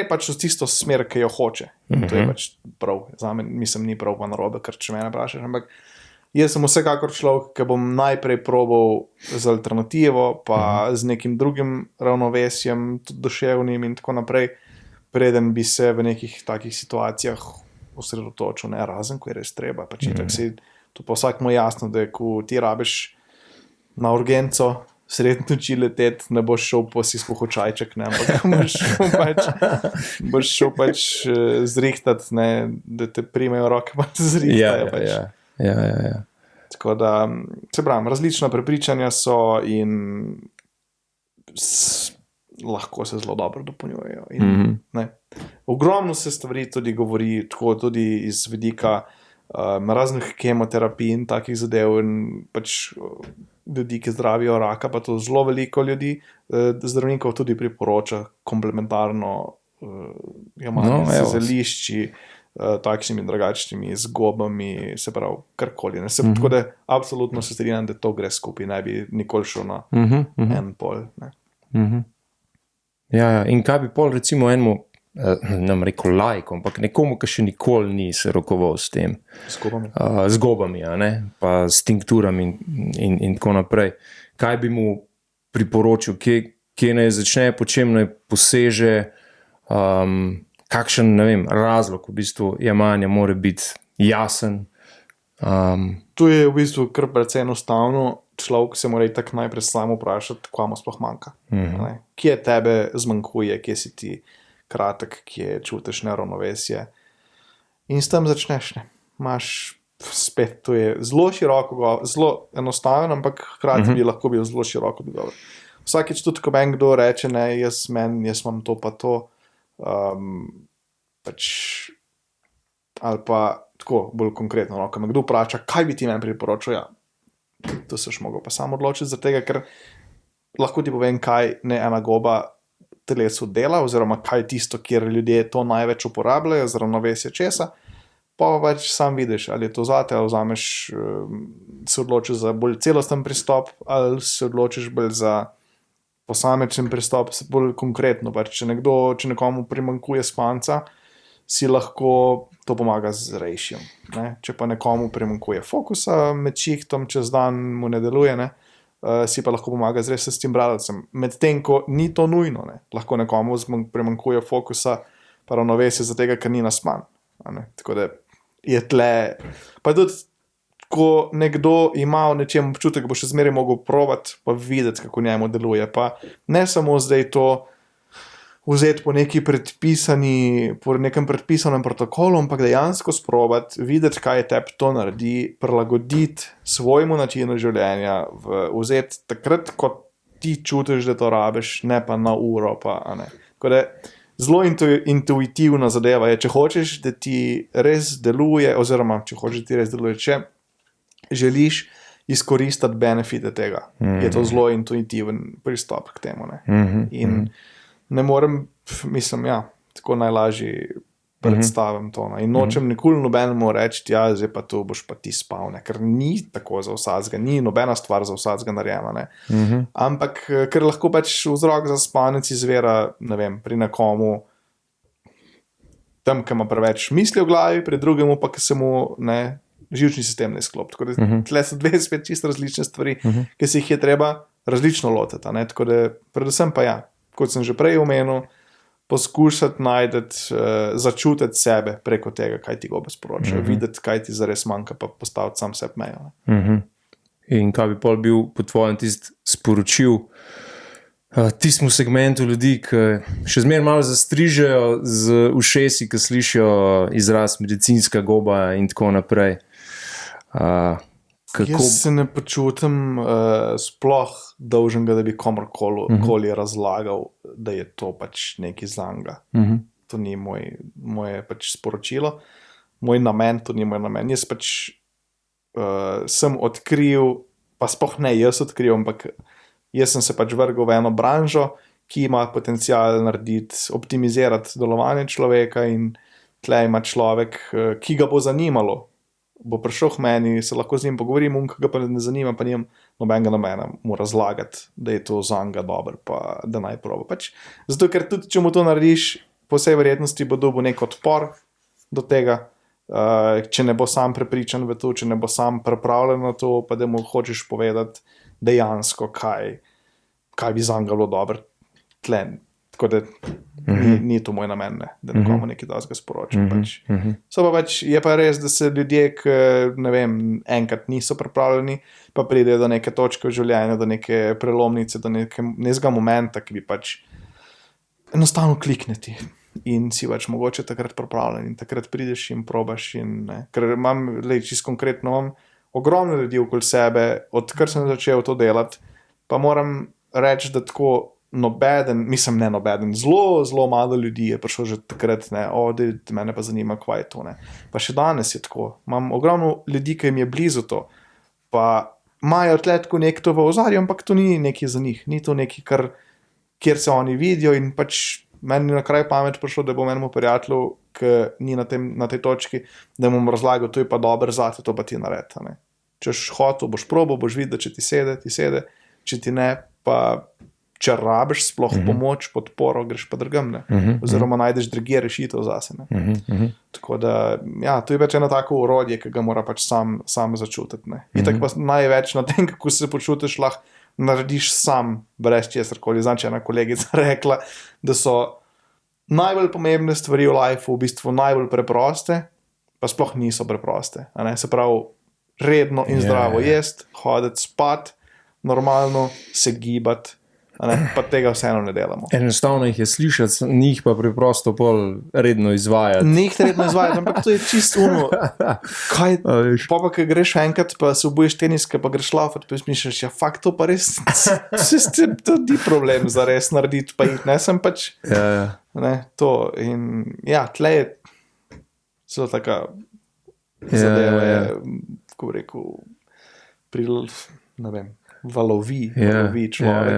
pač v tisto smer, ki jo hoče. To je pač prav. Zame mislim, ni prav pa narobe, ker če mene vprašaš, ampak jaz sem vsekakor človek, ki bom najprej probal z alternativo, pa z nekim drugim ravnovesjem, tudi duševnim in tako naprej, preden bi se v nekih takih situacijah osredotočil, ne, razen, ko je res treba. Pač to pa vsakmu jasno, da ko ti rabiš na urgenco sredi noči leteti, ne boš šel po si spohočajček, ne, ampak boš šel pač zrihtati, ne, da te primejo roke, pa te zrihtajo pač.
Ja.
Tako da, se pravim, različna prepričanja so in lahko se zelo dobro dopolnjujejo. Ogromno se stvari tudi govori, tako tudi iz vidika raznih kemoterapij in takih zadev in pač ljudi, ki zdravijo raka, pa to zelo veliko ljudi, zdravnikov tudi priporoča komplementarno jemanje z zelišči, takšnimi in drugačnimi, z gobami, se pravi, karkoli. Tako da absolutno se strinjam, da to gre skupaj, ne bi nikoli šel na en pol.
Ja, in kaj bi pol recimo enemu, nam rekel laikom, ampak nekomu, ki še nikoli ni se rokoval s tem. Z gobami, a ne, pa s tinkturami in tako naprej. Kaj bi mu priporočil, kje naj začne, po čem naj poseže, kakšen, ne vem, razlog v bistvu jemanja mora biti jasen.
Tu je v bistvu kar precej enostavno. Človek se mora tako najprej samo vprašati, kaj mu sploh manjka. Kje tebe zmanjkuje, kje si ti kratek, kje čutiš neravnovesje. In s tem začneš, ne. Imaš spet, to je zelo široko, zelo enostaven, ampak hkrati bi lahko bil zelo široko odgovor. Vsakič tudi, ko meni kdo reče, ne, jaz imam to pa to, pač, ali pa tako bolj konkretno, no, ko me kdo vpraša, kaj bi ti meni priporočil, ja, to se še mogel pa sam odločiti, zaradi tega, ker lahko ti povem, kaj ne ena goba telesu dela, oziroma kaj tisto, kjer ljudje to največ uporabljajo, za ravnovesje česa, pa pač sam vidiš, ali je to zate, ali vzameš, se odločiš za bolj celosten pristop, ali se odločiš bolj za posamečen pristop, bolj konkretno. Pač, če nekomu primanjkuje spanca, si lahko to pomaga z rejšjem. Če pa nekomu primanjkuje fokusa med šihtom, čez dan mu ne deluje, ne, si pa lahko pomaga z res s tem bradavcem. Medtem, ko ni to nujno, ne. Lahko nekomu primanjkuje fokusa pa ravnovesje za tega, ker ni naspan. Tako da je tle, pa tudi ko nekdo ima v nečem občutek, bo še zmeraj mogel probati pa videti, kako njemu deluje, pa ne samo zdaj to vzeti po nekem predpisanem protokolu, ampak dejansko sprobati, videti, kaj je tebi to naredi, prilagoditi svojemu načinu življenja, vzeti takrat, ko ti čutiš, da to rabiš, ne pa na uro, pa ne. Tako da zelo intuitivna zadeva je, če hočeš, da ti res deluje, oziroma če hočeš, da ti res deluje, če želiš izkoristiti benefite tega. Je to zelo intuitiven pristop k temu. Ne? In ne morem, mislim, ja, tako najlažje predstavim to. Ne? In nočem nikoli nobenemu reči, ja, zdaj pa tu boš pa ti spal, ne? Ker ni tako za vsakega, ni nobena stvar za vsakega narejena. Ne? Ampak, ker lahko pač vzrok za spanec izvira, ne vem, pri nekomu tam, ki ima preveč misli v glavi, pri drugemu pa, ki se mu živčni sistem ne sklopi. Tako da tle so dve spet čisto različne stvari, ki se jih je treba različno lotiti. Tako da predvsem pa kot sem že prej omenil, poskušati začutiti sebe preko tega, kaj ti gobe sporočajo, videti, kaj ti zares manjka, pa postaviti sam sebi mejo.
In kaj bi pol bil po tvojem tisti sporočil tistemu segmentu ljudi, ki še zmeraj malo zastrižejo z ušesi, ki slišijo izraz medicinska goba in tako naprej.
Jaz se ne počutim sploh dolžnega, da bi komorkoli razlagal, da je to pač nekaj zanga. To ni moje pač sporočilo, moj namen, to ni moj namen. Jaz pač sem odkril, pa sploh ne jaz odkril, ampak jaz sem se pač vrgel v eno branžo, ki ima potencial optimizirati delovanje človeka in tle ima človek, ki ga bo zanimalo, bo prišel k meni, se lahko z njim pogovorim, ki ga pa ne zanima, pa nimam nobenega namena mu razlagati, da je to zanga dobro, pa da naj proba. Pač, zato, ker tudi, če mu to narediš, po vsej verjetnosti bo dobil nek odpor do tega, če ne bo sam prepričan v to, če ne bo sam pripravljen na to, pa da mu hočeš povedati dejansko, kaj bi zanga bilo dobro tlen. Tako da ni to moj namen, da nekomu nekaj dozga sporočim. Je pa res, da se ljudje, ne vem, enkrat niso pripravljeni, pa pridejo do neke točke v življenju, do neke prelomnice, do nekega momenta, ki bi pač enostavno klikneti. In si pač mogoče takrat pripravljen in takrat prideš in probaš. Ker čisto konkretno imam ogromno ljudi okoli sebe, odkar sem začel to delati, pa moram reči, da tako zelo, zelo malo ljudi je prišlo že takrat, mene pa zanima, kva je to. Pa še danes je tako. Imam ogromno ljudi, ki jim je blizu to, pa imajo tle tako nekaj v ozadju, ampak to ni nekaj za njih, ni to nekaj, kjer se oni vidijo in pač meni na kraj pamet prišlo, da bom enemu prijatelju, ki ni na tej točki, da mu razlagal, to je pa dobro zate, to pa ti naredi. Če boš hotel, boš probal, boš videl, če ti sede, če ti ne, pa če rabiš sploh pomoč, podporo, greš pa drugam, oziroma najdeš drugje rešitev zase. Tako da, to je pač eno tako orodje, ki ga mora pač sam začutiti. In tako pa največ na tem, kako se počutiš, lahko narediš sam, brez česarkoli. Znači, ena kolegica rekla, da so najbolj pomembne stvari v lifeu v bistvu najbolj preproste, pa sploh niso preproste. Se pravi, redno in zdravo jesti, hoditi spat, normalno se gibati, pa tega vseeno ne delamo.
Enostavno jih je slišati, njih pa preprosto pol redno izvajati.
Njih redno izvajati, ampak to je čisto uno. Kaj, pa kaj greš enkrat, pa se obojiš teniske, pa greš laufati, pa misliš, fakt, to pa res, to ni problem za res narediti, pa jih ne sem pač. To in tle je zelo taka zadeva je, kako bi rekel, ne vem, valovi človek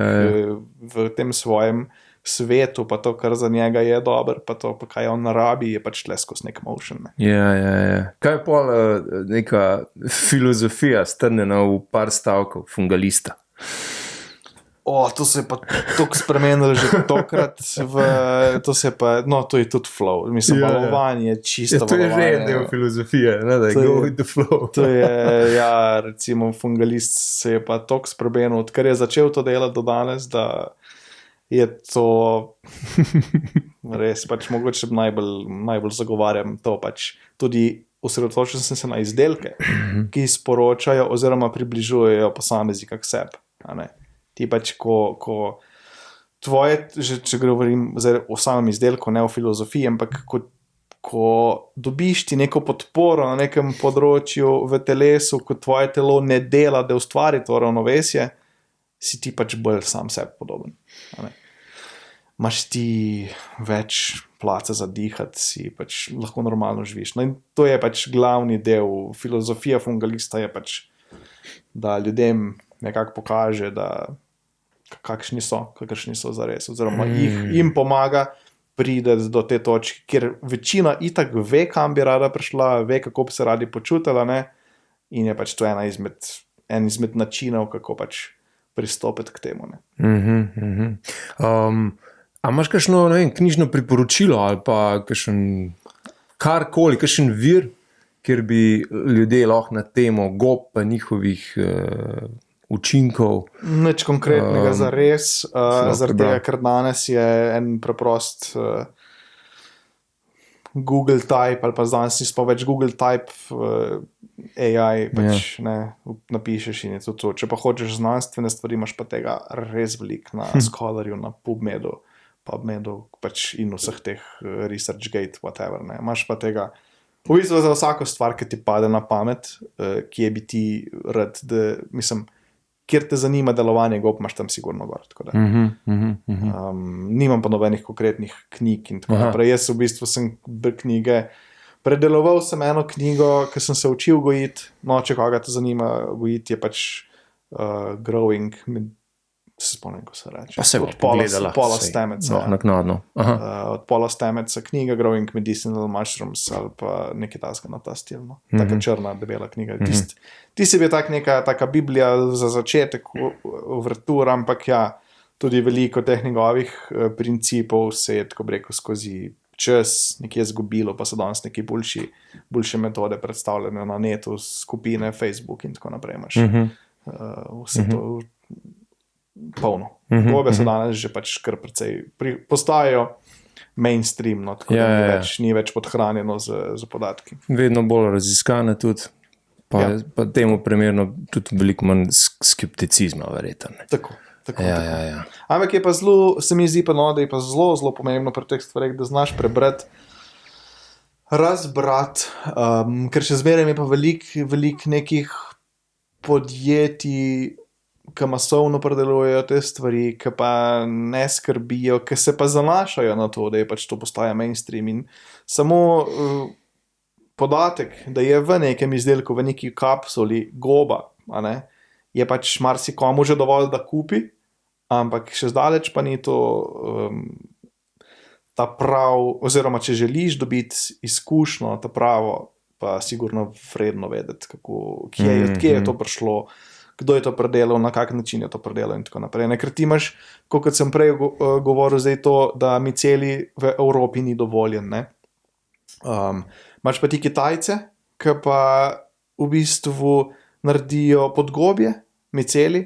v tem svojem svetu, pa to, kar za njega je dober, pa to, pa kaj on narabi, je pač tle skozi nek motion.
Kaj je pol neka filozofija strnjena v par stavkov fungalista?
To se je pa toliko spremenilo že tokrat, to je tudi flow, mislim, valovanje, čisto valovanje.
To je že del filozofije, da je go with the flow.
To je, recimo fungalist se je pa toliko spremenil, odkar je začel to delati do danes, da je to res, pač mogoče najbolj zagovarjam to, pač tudi osredotočil sem se na izdelke, ki sporočajo oziroma približujejo posameznika k sebi, Ti pač, ko tvoje, če govorim o samem izdelku, ne o filozofiji, ampak ko dobiš ti neko podporo na nekem področju v telesu, ko tvoje telo ne dela, da ustvari to ravnovesje, si ti pač bolj sam sebi podoben. Imaš ti več place za dihati, si pač lahko normalno živiš. In to je pač glavni del. Filozofija fungalista je pač, da ljudem nekako pokaže, da kakršni so zares, oziroma jim pomaga priti do te točke, kjer večina itak ve, kam bi rada prišla, ve, kako bi se radi počutila, in je pač to en izmed načinov, kako pač pristopiti k temu.
A imaš kakšno, knjižno priporočilo ali pa kakšen karkoli, kakšen vir, kjer bi ljudje lahko na temo gob pa njihovih učinkov.
Nič konkretnega za res, zaradi
prebral.
tega, ker danes je en preprost Google Type, ali pa danes nismo več Google Type, AI, pač napišeš in je to. Če pa hočeš znanstvene stvari, imaš pa tega res veliko na Scholarju, na PubMedu, pač in vseh teh ResearchGate, whatever. Ne. Imaš pa tega v bistvu za vsako stvar, ki ti pade na pamet, kje bi ti rad, da, mislim, kjer te zanima delovanje gob, imaš tam sigurno gor. Tako da. Nimam pa nobenih konkretnih knjig in tako naprej. Jaz v bistvu sem knjige, predeloval sem eno knjigo, ki sem se učil gojiti, no, če koga te zanima gojiti, je pač Growing, se spomnim, ko se reče.
Pa se bo
od Paula
pogledala.
Stamets.
Naknadno.
Od Paula Stametsa knjiga Growing Medicinal Mushrooms ali pa nekaj tasga na ta stil. No? Taka črna, debela knjiga. Ti si bil neka taka biblija za začetek uvertur, ampak ja, tudi veliko teh njegovih principov se je, tako bi rekel, skozi čas nekje zgubilo, pa so danes neki boljše metode predstavljene na netu, skupine, Facebook in tako naprej. Imaš vse to polno. Gobe so danes že pač kar precej postajajo mainstream, no, tako da ni več podhranjeno z podatki.
Vedno bolj raziskane tudi, pa temu primerno tudi veliko manj skepticizma, verjetno.
Tako.
Ja.
Ampak je pa zelo, se mi zdi pa, no, da je pa zelo pomembno pri teh stvareh, da znaš prebrati, razbrati, ker še zmeraj je pa veliko nekih podjetij, ki masovno predelujejo te stvari, ki pa ne skrbijo, ki se pa zanašajo na to, da je pač to postaja mainstream in samo podatek, da je v nekem izdelku, v neki kapsuli goba, a ne, je pač marsikomu že dovolj, da kupi, ampak še zdaleč pa ni to ta prav, oziroma če želiš dobiti izkušnjo, ta pravo, pa sigurno vredno vedeti, kje je to prišlo, kdo je to predelal, na kak način je to predelal in tako naprej. Ker ti imaš, kot sem prej govoril, zdaj to, da miceli v Evropi ni dovoljen. Ne? Imaš pa ti Kitajce, ki pa v bistvu naredijo podgobje, miceli,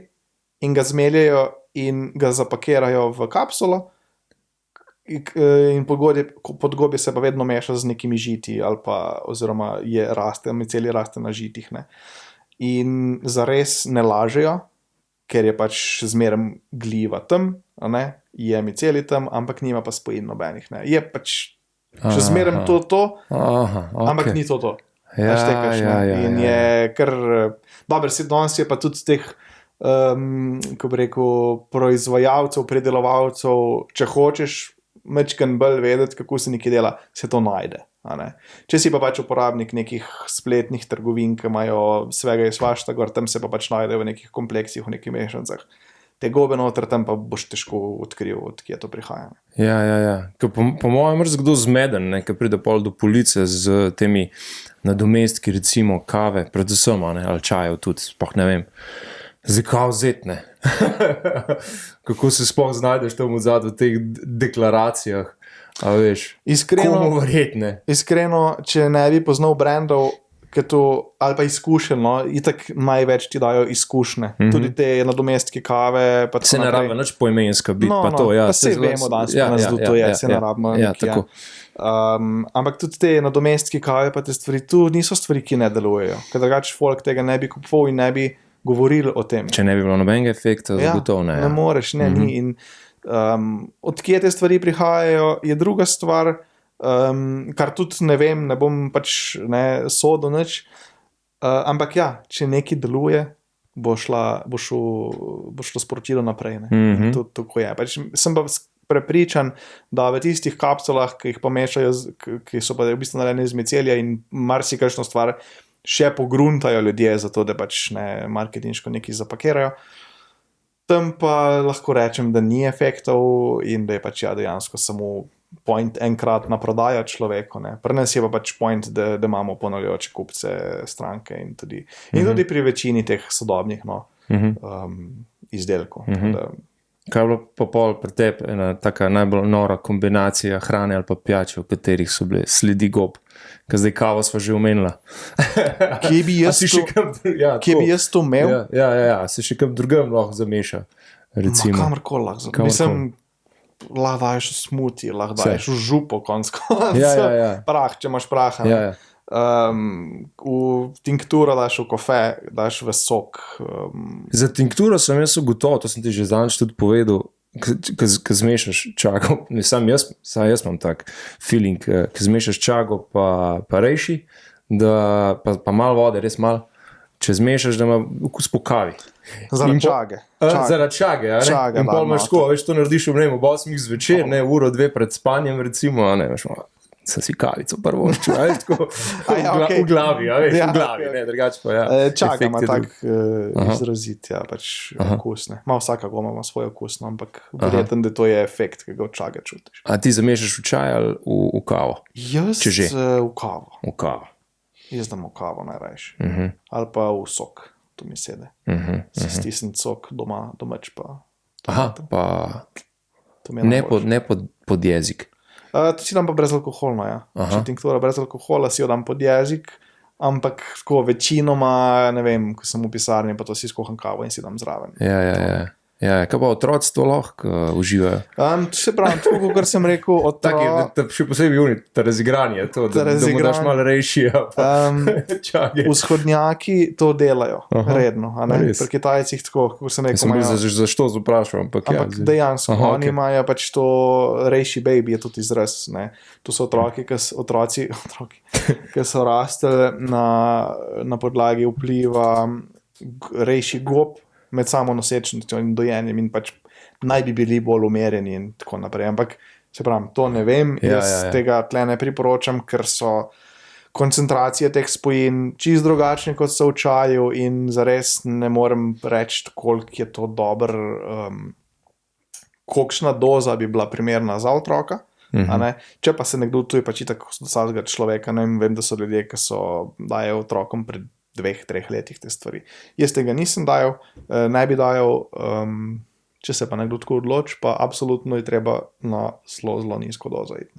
in ga zmeljajo in ga zapakirajo v kapsulo, in podgobje se pa vedno meša z nekimi žiti, ali pa, oziroma miceli raste na žitih, ne. In zares ne lažejo, ker je pač zmeraj gljiva tam, je miceli tam, ampak nima pa spojin nobenih. Ne. Je pač še zmeraj to, ampak ni to. In je kar dober si danes je pa tudi teh, ko bi rekel, proizvajalcev, predelovalcev, če hočeš mečken bolj vedeti, kako se nekaj dela, se to najde. Če si pa pač uporabnik nekih spletnih trgovin, ki imajo svega in svašta gor, tam se pa pač najde v nekih kompleksih, v nekih mešancah. Te gobe noter, tam pa boš težko odkril, odkje to prihaja.
Ja. Po mojem kdo zmeden, ko pride pol do police z temi nadomestki, recimo kave, predvsem, ali čajev tudi, sploh ne vem. Zakaj vzeti, ne? Kako se sploh znajdeš tam odzad v teh deklaracijah? A veš, komu verjetne?
Iskreno, če ne bi poznal brandov, ali pa izkušen, no, itak največ ti dajo izkušnje. Tudi te nadomestke kave.
Se ne rabi nič poimenska biti, pa to.
Pa se vemo danes, to je, se ne rabimo.
Tako.
Ampak tudi te nadomestke kave, pa te stvari, tu niso stvari, ki ne delujejo. Ker drugače folk tega ne bi kupoval in ne bi govorili o tem.
Če ne bi bilo nobenega efekta, zagotovo ne.
Ne moreš, ni. In odkje te stvari prihajajo, je druga stvar, kar tudi ne vem, ne bom pač sodil nič, ampak ja, če nekaj deluje, bo šlo sporočilo naprej. Tako je. Pač sem pa prepričan, da v tistih kapsulah, ki jih pomešajo, ki so pa v bistvu narejene iz micelija in marsikakšno stvar še pogruntajo ljudje, zato da pač marketinško nekaj zapakirajo. Tam pa lahko rečem, da ni efektov in da je pač dejansko samo point enkrat na prodajo človeku. Pri nas je pa pač point, da imamo ponavljajoče kupce, stranke in tudi pri večini teh sodobnih izdelkov.
Kaj je bilo pa pol pri tebi ena taka najbolj nora kombinacija hrane ali pa pijače, v katerih so bile sledi gob? Ker zdaj kavo sva že omenila.
Kje bi jaz, kje bi jaz to imel?
Ja, se še kam drugam lahko zameša. Recimo.
Kamorkoli lahko. Mislim, lahko daješ v smuti, lahko daješ v župo konc koncev.
Ja.
Prah, če imaš praha.
Ja.
V tinkturo daš v kofe, daš v sok.
Za tinkturo sem jaz ugotovil, to sem ti že zadnjič tudi povedal, ko zmešaš čago, sam jaz imam tak feeling, ko zmešaš čago pa rejši, pa malo vode, res malo, če zmešaš, da ima okus po kavi.
Zaradi čage.
Zaradi čage, ja.
Čage,
in pol imaš tako, veš, to narediš ob 8 zvečer, uro, 2 pred spanjem, recimo, veš, sem si kavico prvo ščuval, tako v glavi, v glavi, ne, drugače pa, ja.
Čaga ima tak izrazit, ja, pač okus, ne. Malo vsaka goma ima svoj okus, no, ampak verjetno, da to je efekt, ki ga od čage čutiš.
A ti zamešaš v čaj ali v kavo?
Jaz v kavo.
V kavo.
Jaz dam v kavo najrajši. Ali pa v sok, to mi sede. Stisnem sok doma, domač pa.
Aha, pa ne pod jezik.
To si dam pa brezalkoholno, ja. Če tinktura brez alkohola, si jo dam pod jezik, ampak tako večinoma, ne vem, ko sem v pisarni, pa to si skuham kavo in si dam zraven. Ja, kaj pa otroci to lahko uživajo? Se pravi, tako kot sem rekel,
še posebej unit, ta razigranje, to, da mu daš malo rejši.
Vzhodnjaki to delajo redno, a ne? Pri Kitajcih tako, kot sem rekel.
Sem bil zašto zaprašal, ampak
dejansko, oni imajo pač to rejši baby, je tudi izraz, ne? To so otroci, ki so rastli na podlagi vpliva rejši gob, med samo nosečnostjo in dojenjem in pač naj bi bili bolj umerjeni in tako naprej. Ampak, se pravim, to ne vem, jaz tega tle ne priporočam, ker so koncentracije teh spojin čisto drugačne, kot so v čaju in zares ne morem reči, koliko je to dober, kolikšna doza bi bila primerna za otroka. A ne? Če pa se nekdo tu je pač itak od vsakega človeka, ne vem, da so ljudje, ki dajo otrokom pred 2-3 letih te stvari. Jaz tega nisem dajal, ne bi dajal, če se pa nekdo tako odloči, pa absolutno je treba na zelo nizko dozo iti.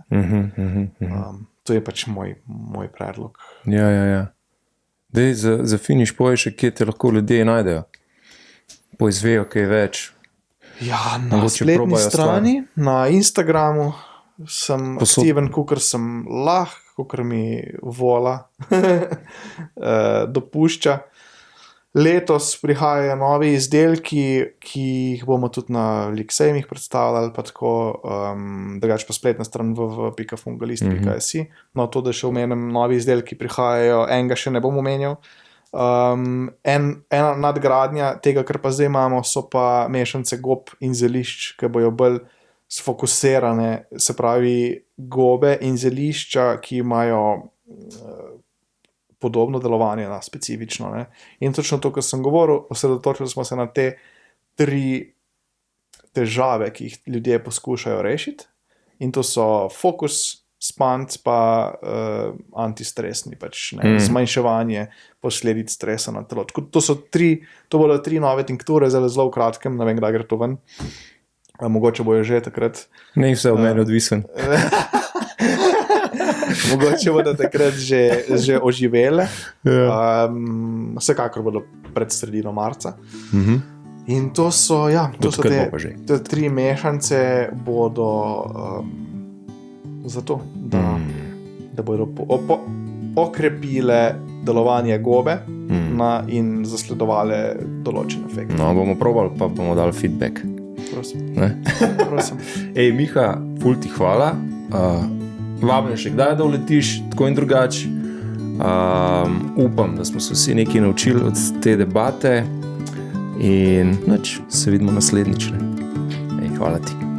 To je pač moj predlog.
Ja. Dej, za finiš povej še, kje te lahko ljudje najdejo. Poizvejo kaj več.
Ja, na spletni strani, na Instagramu sem aktiven, kakor sem lahko, kakor mi vola dopušča. Letos prihajajo novi izdelki, ki jih bomo tudi na liksejmih predstavljali, pa tako, drugače pa spletna stran www.fungalist.si. No, to, da še omenim, novi izdelki prihajajo, enega še ne bom omenjal. Ena nadgradnja tega, kar pa zdaj imamo, so pa mešance gob in zelišč, ki bojo bolj sfokusirane, se pravi gobe in zelišča, ki imajo podobno delovanje na specifično. Ne? In točno to, kar sem govoril, osredotočili smo se na te 3 težave, ki jih ljudje poskušajo rešiti. In to so fokus, spanc pa antistresni, pač, zmanjševanje posledic stresa na telo. To bodo 3 nove tinkture, zelo v kratkem, ne vem, kdaj gre to ven. Mogoče bojo že takrat.
Ne vse od mene odvisen.
Mogoče bodo takrat že oživele. Vsekakor bodo pred sredino marca. In to so, to so te 3 mešance bodo zato, da bodo okrepile delovanje gobe in zasledovale določen efekt.
No, bomo probali, pa bomo dali feedback.
Prosim.
Ej, Miha, ful ti hvala. Vabim še kdaj, da uletiš tako in drugače. Upam, da smo se vsi nekaj naučili od te debate in se vidimo naslednjič. Ej, hvala ti.